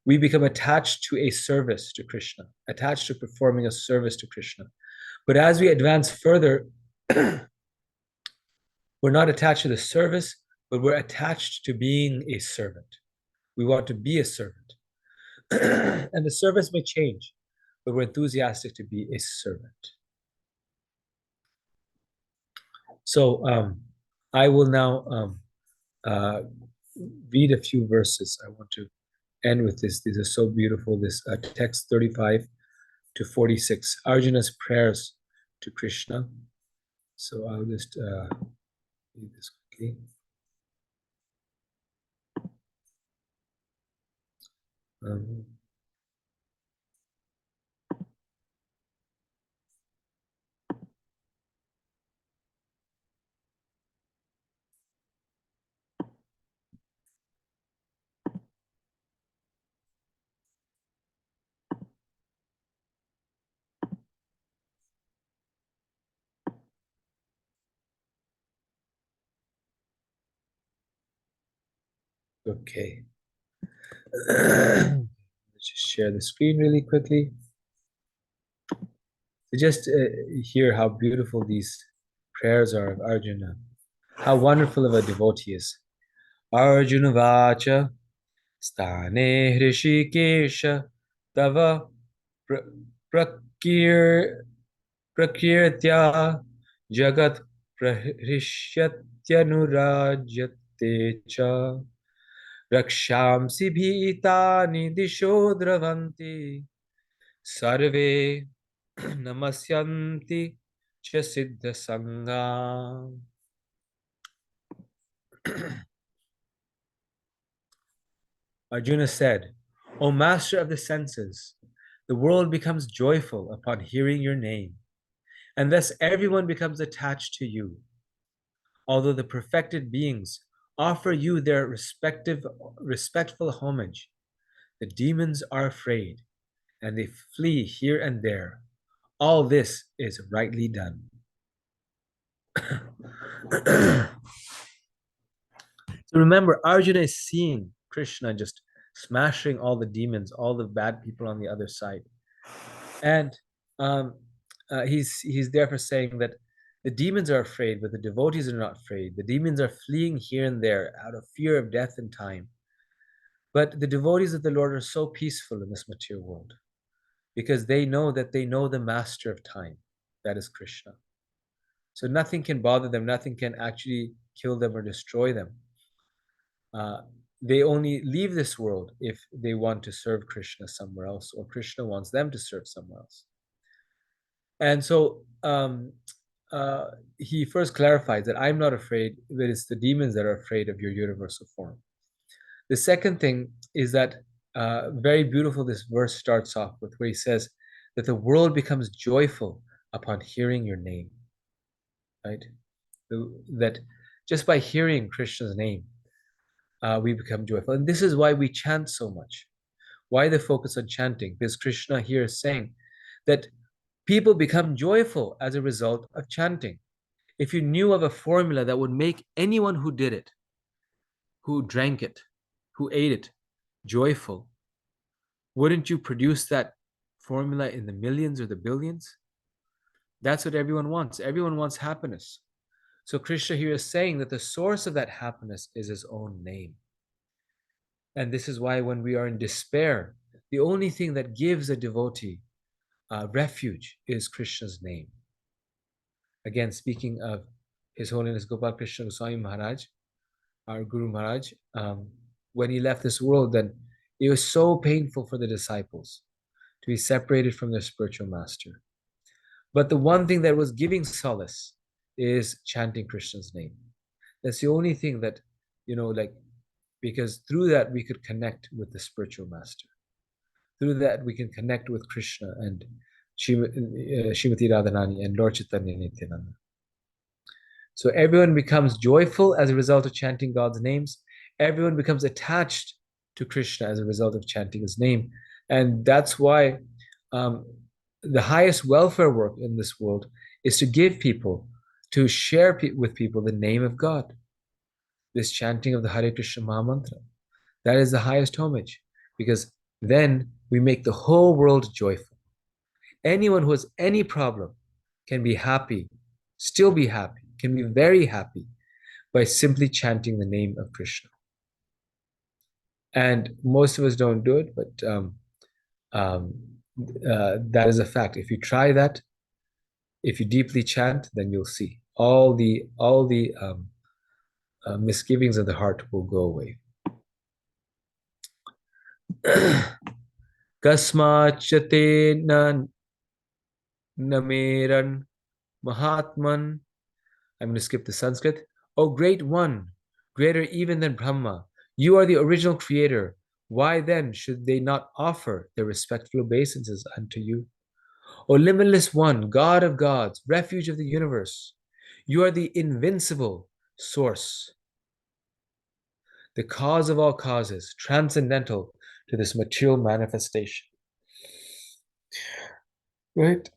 we become attached to a service to Krishna, attached to performing a service to Krishna. But as we advance further, we're not attached to the service, but we're attached to being a servant. We want to be a servant. And the service may change, but we're enthusiastic to be a servant. So I will now read a few verses. I want to end with this. These are so beautiful. This text 35 to 46, Arjuna's prayers to Krishna. So I'll just read this quickly. Okay. Let's just share the screen really quickly. So just hear how beautiful these prayers are of Arjuna. How wonderful of a devotee is. Arjuna Vacha Stane Hrishikesha Tava Prakirtya Jagat Prahishyatyanurajyate Cha Rakshamsi Bhitani Disho Dravanti Sarve Namasyanti cha siddha sangha. Arjuna said, O master of the senses, the world becomes joyful upon hearing your name, and thus everyone becomes attached to you. Although the perfected beings offer you their respectful homage, the demons are afraid, and they flee here and there. All this is rightly done. So remember, Arjuna is seeing Krishna just smashing all the demons, all the bad people on the other side. And he's therefore saying that the demons are afraid, but the devotees are not afraid. The demons are fleeing here and there out of fear of death and time. But the devotees of the Lord are so peaceful in this material world because they know that they know the master of time, that is Krishna. So nothing can bother them, nothing can actually kill them or destroy them. They only leave this world if they want to serve Krishna somewhere else, or Krishna wants them to serve somewhere else. And so he first clarifies that I'm not afraid, that it's the demons that are afraid of your universal form. The second thing is that very beautiful, this verse starts off with, where he says that the world becomes joyful upon hearing your name, right? That just by hearing Krishna's name, we become joyful. And this is why we chant so much. Why the focus on chanting? Because Krishna here is saying that people become joyful as a result of chanting. If you knew of a formula that would make anyone who did it, who drank it, who ate it, joyful, wouldn't you produce that formula in the millions or the billions? That's what everyone wants. Everyone wants happiness. So Krishna here is saying that the source of that happiness is his own name. And this is why when we are in despair, the only thing that gives a devotee refuge is Krishna's name. Again, speaking of His Holiness Gopal Krishna Goswami Maharaj, our Guru Maharaj, when he left this world, then it was so painful for the disciples to be separated from their spiritual master. But the one thing that was giving solace is chanting Krishna's name. That's the only thing that, because through that we could connect with the spiritual master. Through that we can connect with Krishna and Srimati Radharani and Lord Chaitanya Nityananda. So everyone becomes joyful as a result of chanting God's names. Everyone becomes attached to Krishna as a result of chanting his name. And that's why the highest welfare work in this world is to give people, to share with people the name of God. This chanting of the Hare Krishna Mahamantra, that is the highest homage, because then we make the whole world joyful. Anyone who has any problem can be happy, still be happy, can be very happy by simply chanting the name of Krishna. And most of us don't do it, but that is a fact. If you try that, if you deeply chant, then you'll see all the misgivings of the heart will go away. Kasmachate nameran mahatman. I'm going to skip the Sanskrit. O great one, greater even than Brahma, you are the original creator. Why then should they not offer their respectful obeisances unto you? O limitless one, God of gods, refuge of the universe, you are the invincible source, the cause of all causes, transcendental to this material manifestation. Right?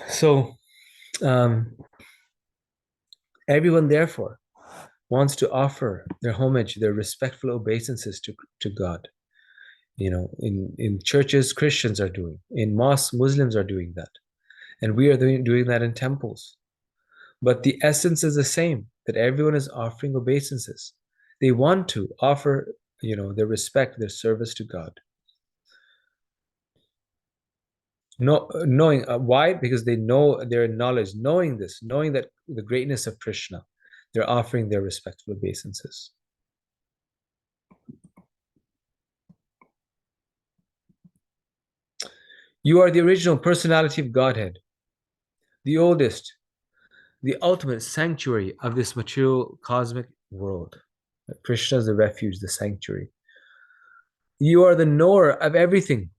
So, everyone, therefore, wants to offer their homage, their respectful obeisances to God. In churches, Christians are doing. In mosques, Muslims are doing that. And we are doing that in temples. But the essence is the same, that everyone is offering obeisances. They want to offer, their respect, their service to God. Knowing why? Because they know, they're in knowledge, knowing this, knowing that the greatness of Krishna, they're offering their respectful obeisances. You are the original personality of Godhead. the oldest, the ultimate sanctuary of this material cosmic world. Krishna is the refuge, the sanctuary. You are the knower of everything.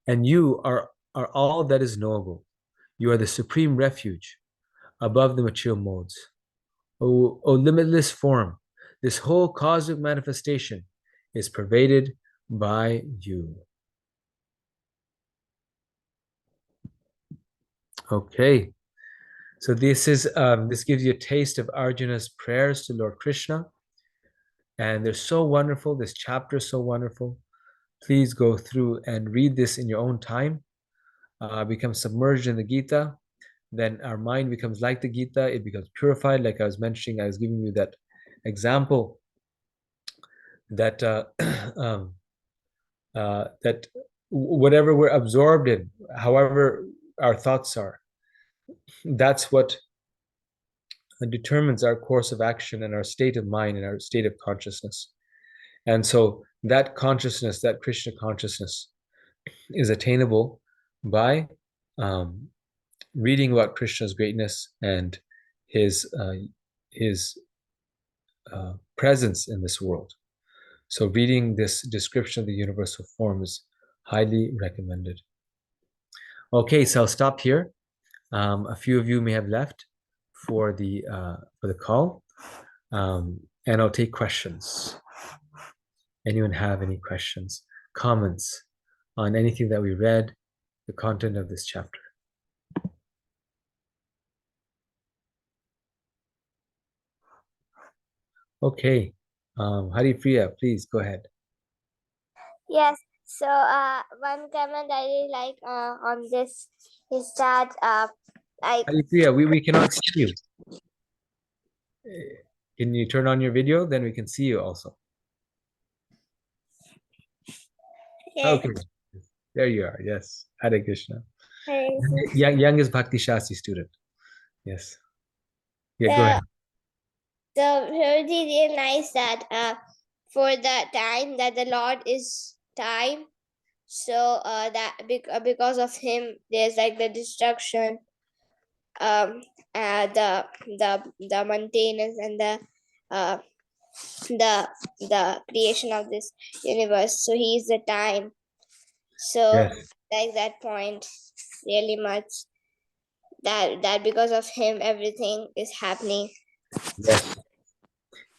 And you are all that is knowable. You are the supreme refuge above the material modes. O limitless form, this whole cosmic manifestation is pervaded by you. Okay, so this gives you a taste of Arjuna's prayers to Lord Krishna, and they're so wonderful. This chapter is so wonderful. Please go through and read this in your own time. Become submerged in the Gita. Then our mind becomes like the Gita. It becomes purified. Like I was mentioning, I was giving you that example that that whatever we're absorbed in, however our thoughts are, that's what determines our course of action and our state of mind and our state of consciousness. And so that consciousness, that Krishna consciousness, is attainable by reading about Krishna's greatness and his presence in this world. So reading this description of the universal form is highly recommended. Okay, so I'll stop here. A few of you may have left for the call, and I'll take questions. Anyone have any questions, comments on anything that we read, the content of this chapter? Okay, Haripriya, please go ahead. Yes. So one comment I really like on this is that Haripriya, we cannot see you. Can you turn on your video? Then we can see you also. yes, Okay, there you are. Yes, Hare Krishna. Hare Krishna. Youngest Bhakti Shastri student. Yes. Yeah, go ahead. So really, really nice that for the time that the Lord is time, so that because of him there's like the destruction, the maintenance and the creation of this universe. So he is the time. So Yes. like that point really much that because of him everything is happening. Yes.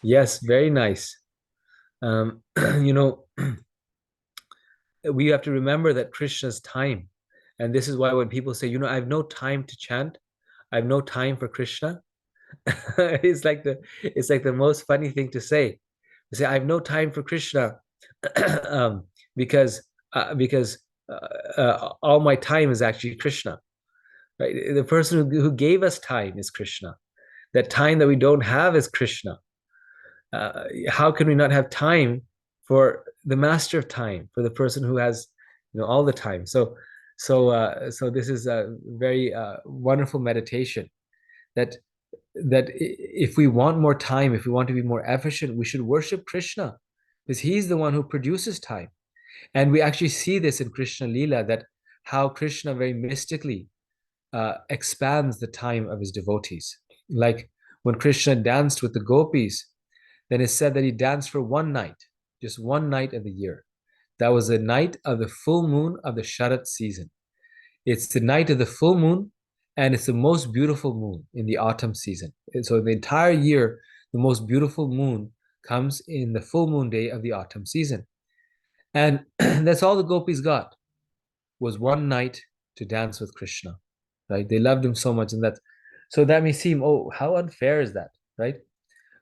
Yes, very nice. You know, we have to remember that Krishna's time. And this is why when people say, you know, I have no time to chant, I have no time for Krishna. it's like the most funny thing to say. You say, I have no time for Krishna because all my time is actually Krishna. Right? The person who gave us time is Krishna. That time that we don't have is Krishna. How can we not have time for the master of time, for the person who has, you know, all the time? So this is a very wonderful meditation that if we want more time, if we want to be more efficient, we should worship Krishna because he's the one who produces time. And we actually see this in Krishna Lila, that how Krishna very mystically expands the time of his devotees. Like when Krishna danced with the gopis, then it's said that he danced for one night, just one night of the year. That was the night of the full moon of the Sharat season. It's the night of the full moon, and it's the most beautiful moon in the autumn season. And so the entire year, the most beautiful moon comes in the full moon day of the autumn season. And that's all the gopis got, was one night to dance with Krishna, right? They loved him so much, and so that may seem, oh, how unfair is that, right?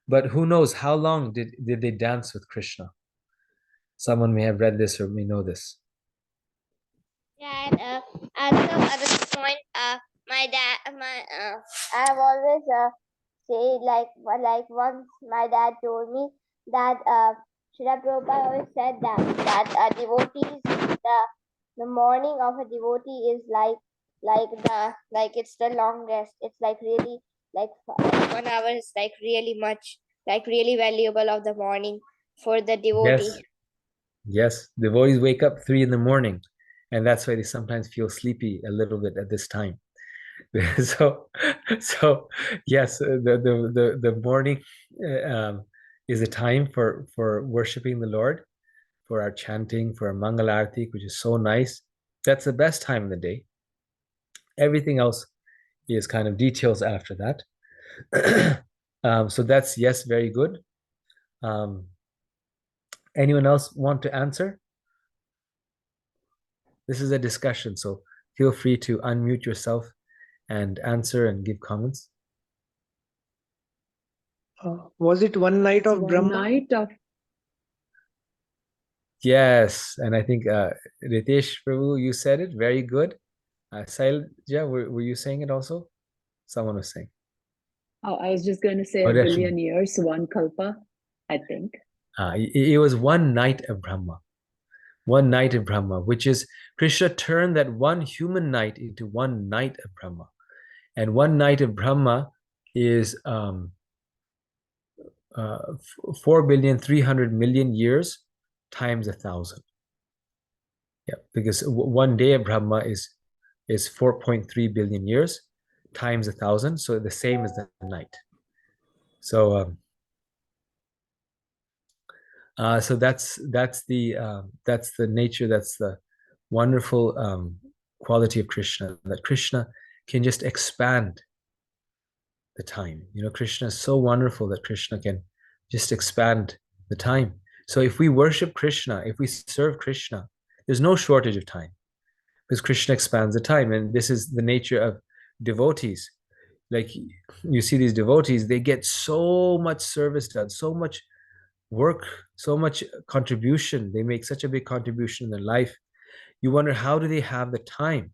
But who knows how long did they dance with Krishna? Someone may have read this or may know this. Yeah, and at this point, my dad, I have always say like once my dad told me that Srila Prabhupada always said that devotees, the morning of a devotee is like it's the longest. It's like really like 1 hour is like really much, like really valuable of the morning for the devotee. Yes, devotees wake up 3 in the morning and that's why they sometimes feel sleepy a little bit at this time. So, so yes, the morning is a time for worshiping the Lord, for our chanting, for our Mangal Arati, which is so nice. That's the best time of the day. Everything else is kind of details after that. So that's, yes, very good. Anyone else want to answer? This is a discussion, so feel free to unmute yourself and answer and give comments. Was it one night of Brahma? Yes, and I think Ritesh Prabhu, you said it very good. Sailja, were you saying it also? Someone was saying. Oh, I was just going to say Oh, a that's- billion years, one kalpa, I think. it was one night of Brahma. One night of Brahma, which is Krishna turned that one human night into one night of Brahma. And one night of Brahma is 4,300,000,000 years times 1,000. Yeah, because one day of Brahma is 4.3 billion years times 1,000, so the same as the night. So so that's the nature, that's the wonderful quality of Krishna, that Krishna can just expand the time. Krishna is so wonderful that Krishna can just expand the time. So if we worship Krishna, if we serve Krishna, there's no shortage of time, because Krishna expands the time. And this is the nature of devotees. Like, you see these devotees, they get so much service done, so much work, so much contribution. They make such a big contribution in their life. You wonder, how do they have the time?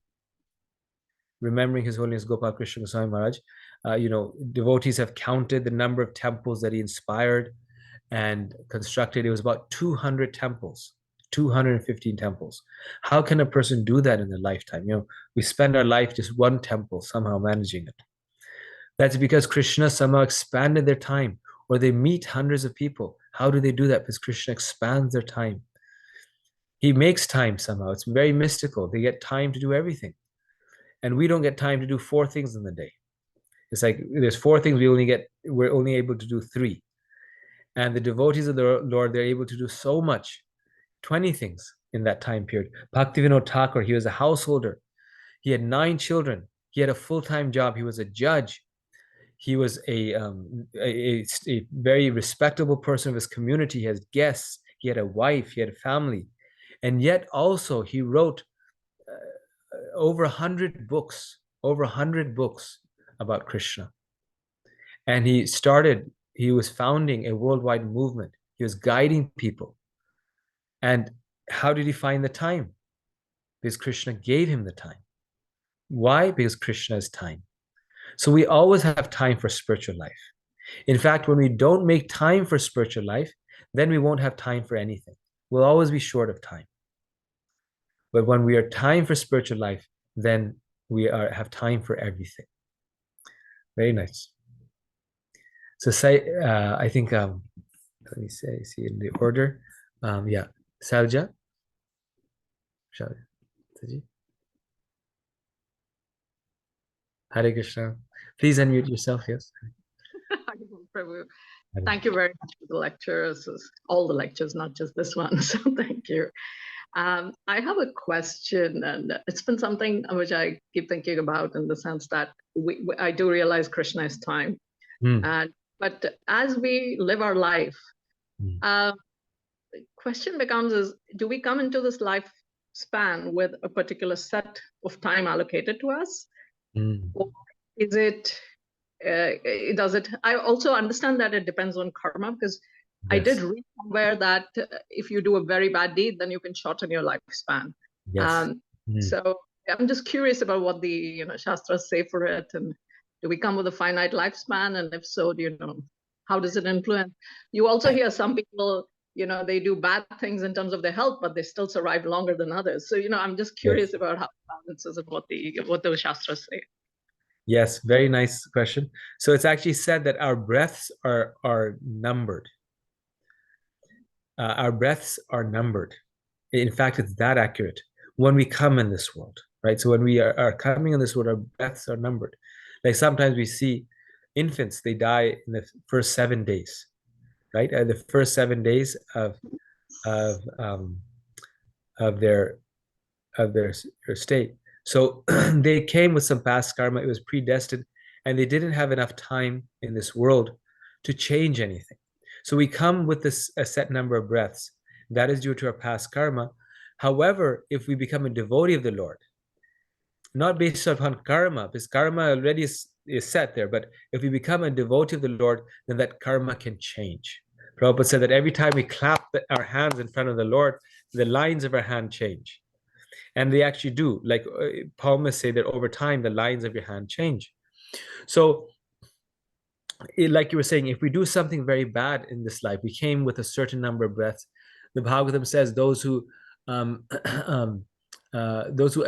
Remembering His Holiness Gopal Krishna Goswami Maharaj, devotees have counted the number of temples that he inspired and constructed. It was about 200 temples, 215 temples. How can a person do that in their lifetime? We spend our life just one temple, somehow managing it. That's because Krishna somehow expanded their time, or they meet hundreds of people. How do they do that? Because Krishna expands their time. He makes time somehow. It's very mystical. They get time to do everything. And we don't get time to do 4 things in the day. It's like there's 4 things, we're only able to do 3. And the devotees of the Lord, they're able to do so much, 20 things in that time period. Bhaktivinoda Thakur, he was a householder. He had 9 children. He had a full-time job. He was a judge. He was a very respectable person of his community. He has guests. He had a wife. He had a family. And yet also he wrote over 100 books about Krishna. And he was founding a worldwide movement. He was guiding people. And how did he find the time? Because Krishna gave him the time. Why? Because Krishna is time. So we always have time for spiritual life. In fact, when we don't make time for spiritual life, then we won't have time for anything. We'll always be short of time. But when we are time for spiritual life, then we have time for everything. Very nice. So I think, let me see in the order. Yeah, Salja. Hare Krishna. Please unmute yourself, yes. Prabhu. Thank you very much for the lectures, all the lectures, not just this one. So thank you. I have a question, and it's been something which I keep thinking about, in the sense that I do realize Krishna is time. But as we live our life, the question becomes do we come into this lifespan with a particular set of time allocated to us? Or is it, I also understand that it depends on karma, because I did read somewhere that if you do a very bad deed, then you can shorten your lifespan. Yes. So I'm just curious about what the Shastras say for it, and do we come with a finite lifespan? And if so, how does it influence? You also hear some people, they do bad things in terms of their health, but they still survive longer than others. So, I'm just curious about how it balances and what the Shastras say. Yes, very nice question. So it's actually said that our breaths are numbered. Our breaths are numbered. In fact, it's that accurate. when we come in this world, right? So when we are coming in this world, our breaths are numbered. Like sometimes we see infants, they die in the first 7 days, right? The first 7 days of um, of their their state. So they came with some past karma. It was predestined, and they didn't have enough time in this world to change anything. So we come with this a set number of breaths. That is due to our past karma. However, if we become a devotee of the Lord, not based upon karma, because karma already is set there, but if we become a devotee of the Lord, then that karma can change. Prabhupada said that every time we clap our hands in front of the Lord, the lines of our hand change. And they actually do. Like palmists say that over time, the lines of your hand change. So, like you were saying, if we do something very bad in this life, we came with a certain number of breaths. The Bhagavatam says those who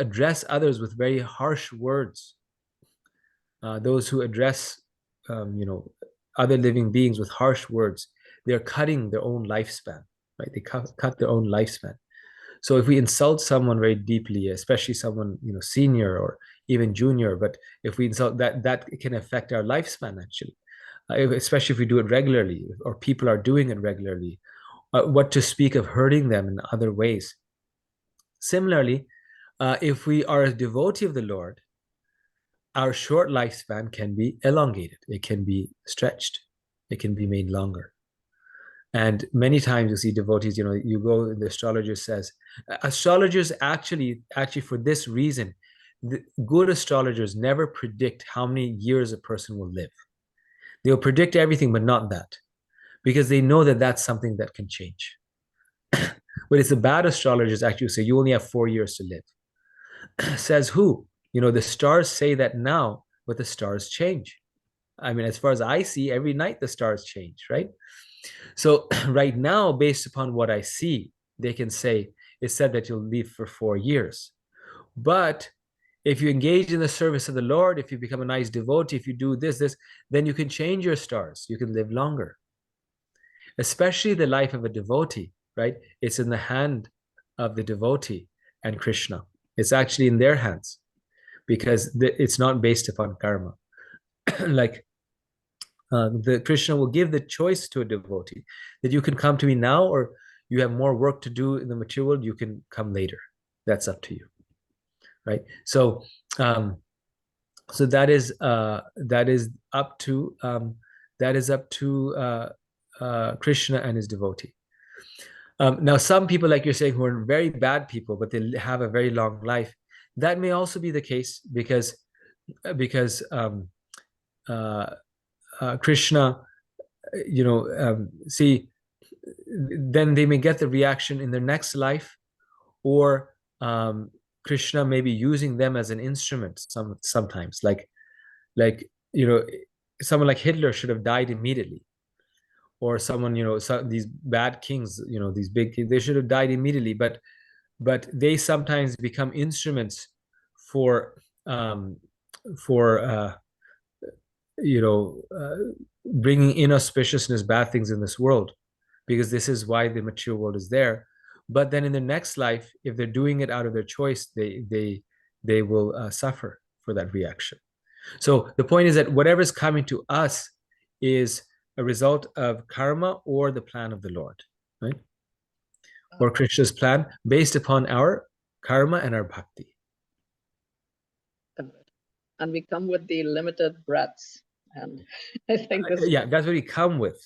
address others with very harsh words, those who address other living beings with harsh words, they're cutting their own lifespan, right? They cut their own lifespan. So if we insult someone very deeply, especially someone senior or even junior, but if we insult that can affect our lifespan actually, especially if we do it regularly or people are doing it regularly. What to speak of hurting them in other ways. Similarly, if we are a devotee of the Lord, our short lifespan can be elongated. It can be stretched. It can be made longer. And many times you see devotees, you go and the astrologer says, astrologers actually for this reason, the good astrologers never predict how many years a person will live. They'll predict everything, but not that, because they know that that's something that can change. But it's the bad astrologers actually say you only have 4 years to live. Says who? The stars say that now, but the stars change. I mean, as far as I see, every night the stars change, right? So right now, based upon what I see, they can say, it's said that you'll live for 4 years. But if you engage in the service of the Lord, if you become a nice devotee, if you do this, then you can change your stars. You can live longer. Especially the life of a devotee, right? It's in the hand of the devotee and Krishna. It's actually in their hands because it's not based upon karma. Like the Krishna will give the choice to a devotee that you can come to me now, or you have more work to do in the material world, you can come later. That's up to you, right? So that is up to Krishna and his devotee. Now, some people, like you're saying, who are very bad people, but they have a very long life, that may also be the case because Krishna, see, then they may get the reaction in their next life, or Krishna may be using them as an instrument sometimes. Like someone like Hitler should have died immediately, or someone these bad kings, these big kings, they should have died immediately. But they sometimes become instruments for bringing inauspiciousness, bad things in this world, because this is why the material world is there. But then in the next life, if they're doing it out of their choice, they will suffer for that reaction. So the point is that whatever's coming to us is a result of karma or the plan of the Lord, right? Or Krishna's plan based upon our karma and our bhakti. And we come with the limited breaths. And I think this yeah, that's what we come with.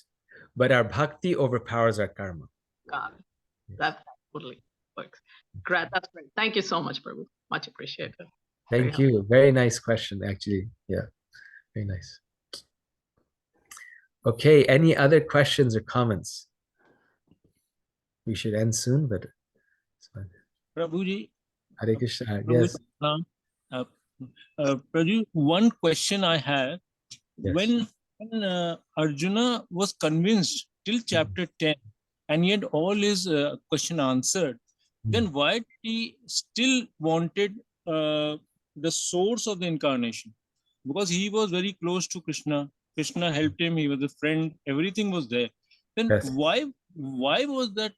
But our bhakti overpowers our karma. God, that totally works. Great, that's great. Thank you so much, Prabhu. Much appreciated. Thank you. Very nice question, actually. Yeah, very nice. Okay, any other questions or comments? We should end soon, but it's fine. Prabhuji, Hare Krishna. Prabhu, Yes. Prabhu, one question I have. Yes. When Arjuna was convinced till chapter 10, and he had all his question answered, then why did he still wanted the source of the incarnation? Because he was very close to Krishna. Krishna helped him. He was a friend. Everything was there. Then Yes. why was that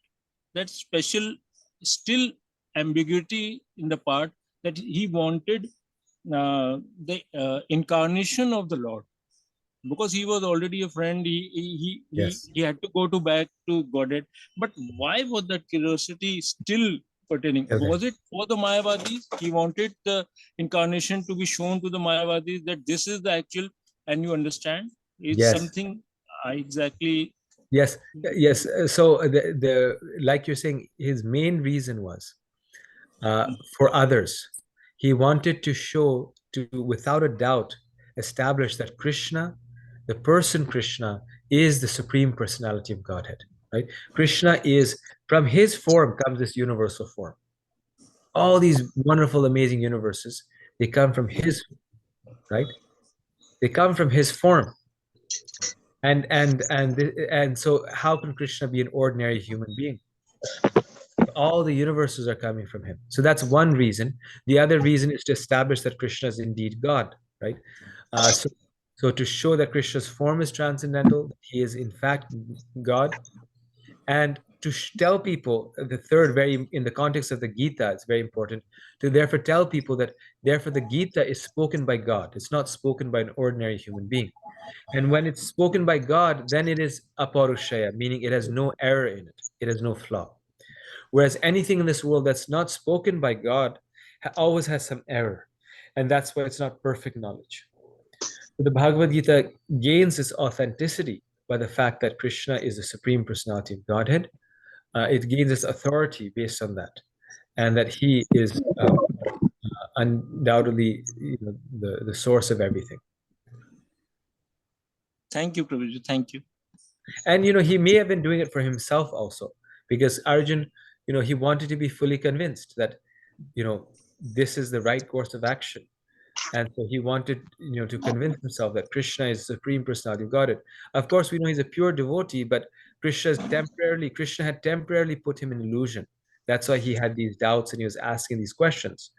special still ambiguity in the part that he wanted the incarnation of the Lord, because he was already a friend. Yes. He had to go to back to Godhead. But why was that curiosity still pertaining? Okay. Was it for the Mayavadis? He wanted the incarnation to be shown to the Mayavadis that this is the actual, and you understand? It's Yes. something I exactly. Yes. Yes. So the like you're saying, his main reason was for others. He wanted to show, to without a doubt establish that Krishna, the person Krishna, is the supreme personality of Godhead. Right? Krishna is, from his form comes this universal form. All these wonderful, amazing universes, they come from his, right? They come from his form. And so how can Krishna be an ordinary human being? All the universes are coming from him. So that's one reason. The other reason is to establish that Krishna is indeed God, right? So to show that Krishna's form is transcendental, he is in fact God, and to tell people, the third, very in the context of the Gita, it's very important to therefore tell people that therefore the Gita is spoken by God. It's not spoken by an ordinary human being. And when it's spoken by God, then it is aparushaya, meaning it has no error in it. It has no flaw. Whereas anything in this world that's not spoken by God always has some error. And that's why it's not perfect knowledge. So the Bhagavad Gita gains its authenticity by the fact that Krishna is the supreme personality of Godhead. It gains its authority based on that. And that he is undoubtedly the source of everything. Thank you, Prabhuji. Thank you. And he may have been doing it for himself also, because Arjun, he wanted to be fully convinced that this is the right course of action, and so he wanted to convince himself that Krishna is the supreme personality of Godhead. Of course, we know he's a pure devotee, but Krishna had temporarily put him in illusion. That's why he had these doubts and he was asking these questions.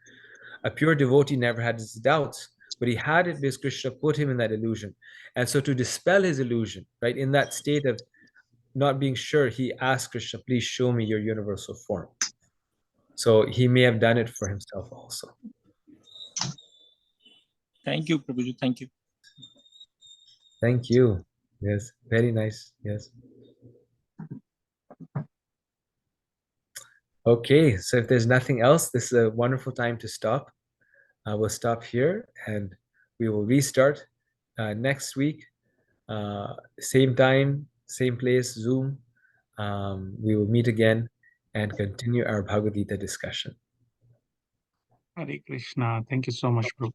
A pure devotee never had his doubts, but he had it because Krishna put him in that illusion. And so to dispel his illusion, right, in that state of not being sure, he asked Krishna, please show me your universal form. So he may have done it for himself also. Thank you, Prabhuji. Thank you. Thank you. Yes, very nice. Yes. Okay, so if there's nothing else, this is a wonderful time to stop. We'll stop here and we will restart next week. Same time, same place, Zoom. We will meet again and continue our Bhagavad Gita discussion. Hare Krishna. Thank you so much, Prabhu.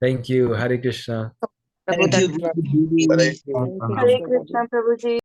Thank you. Hare Krishna. Prabhu, Thank you, Datta. Guruji. Hare Krishna, Prabhuji.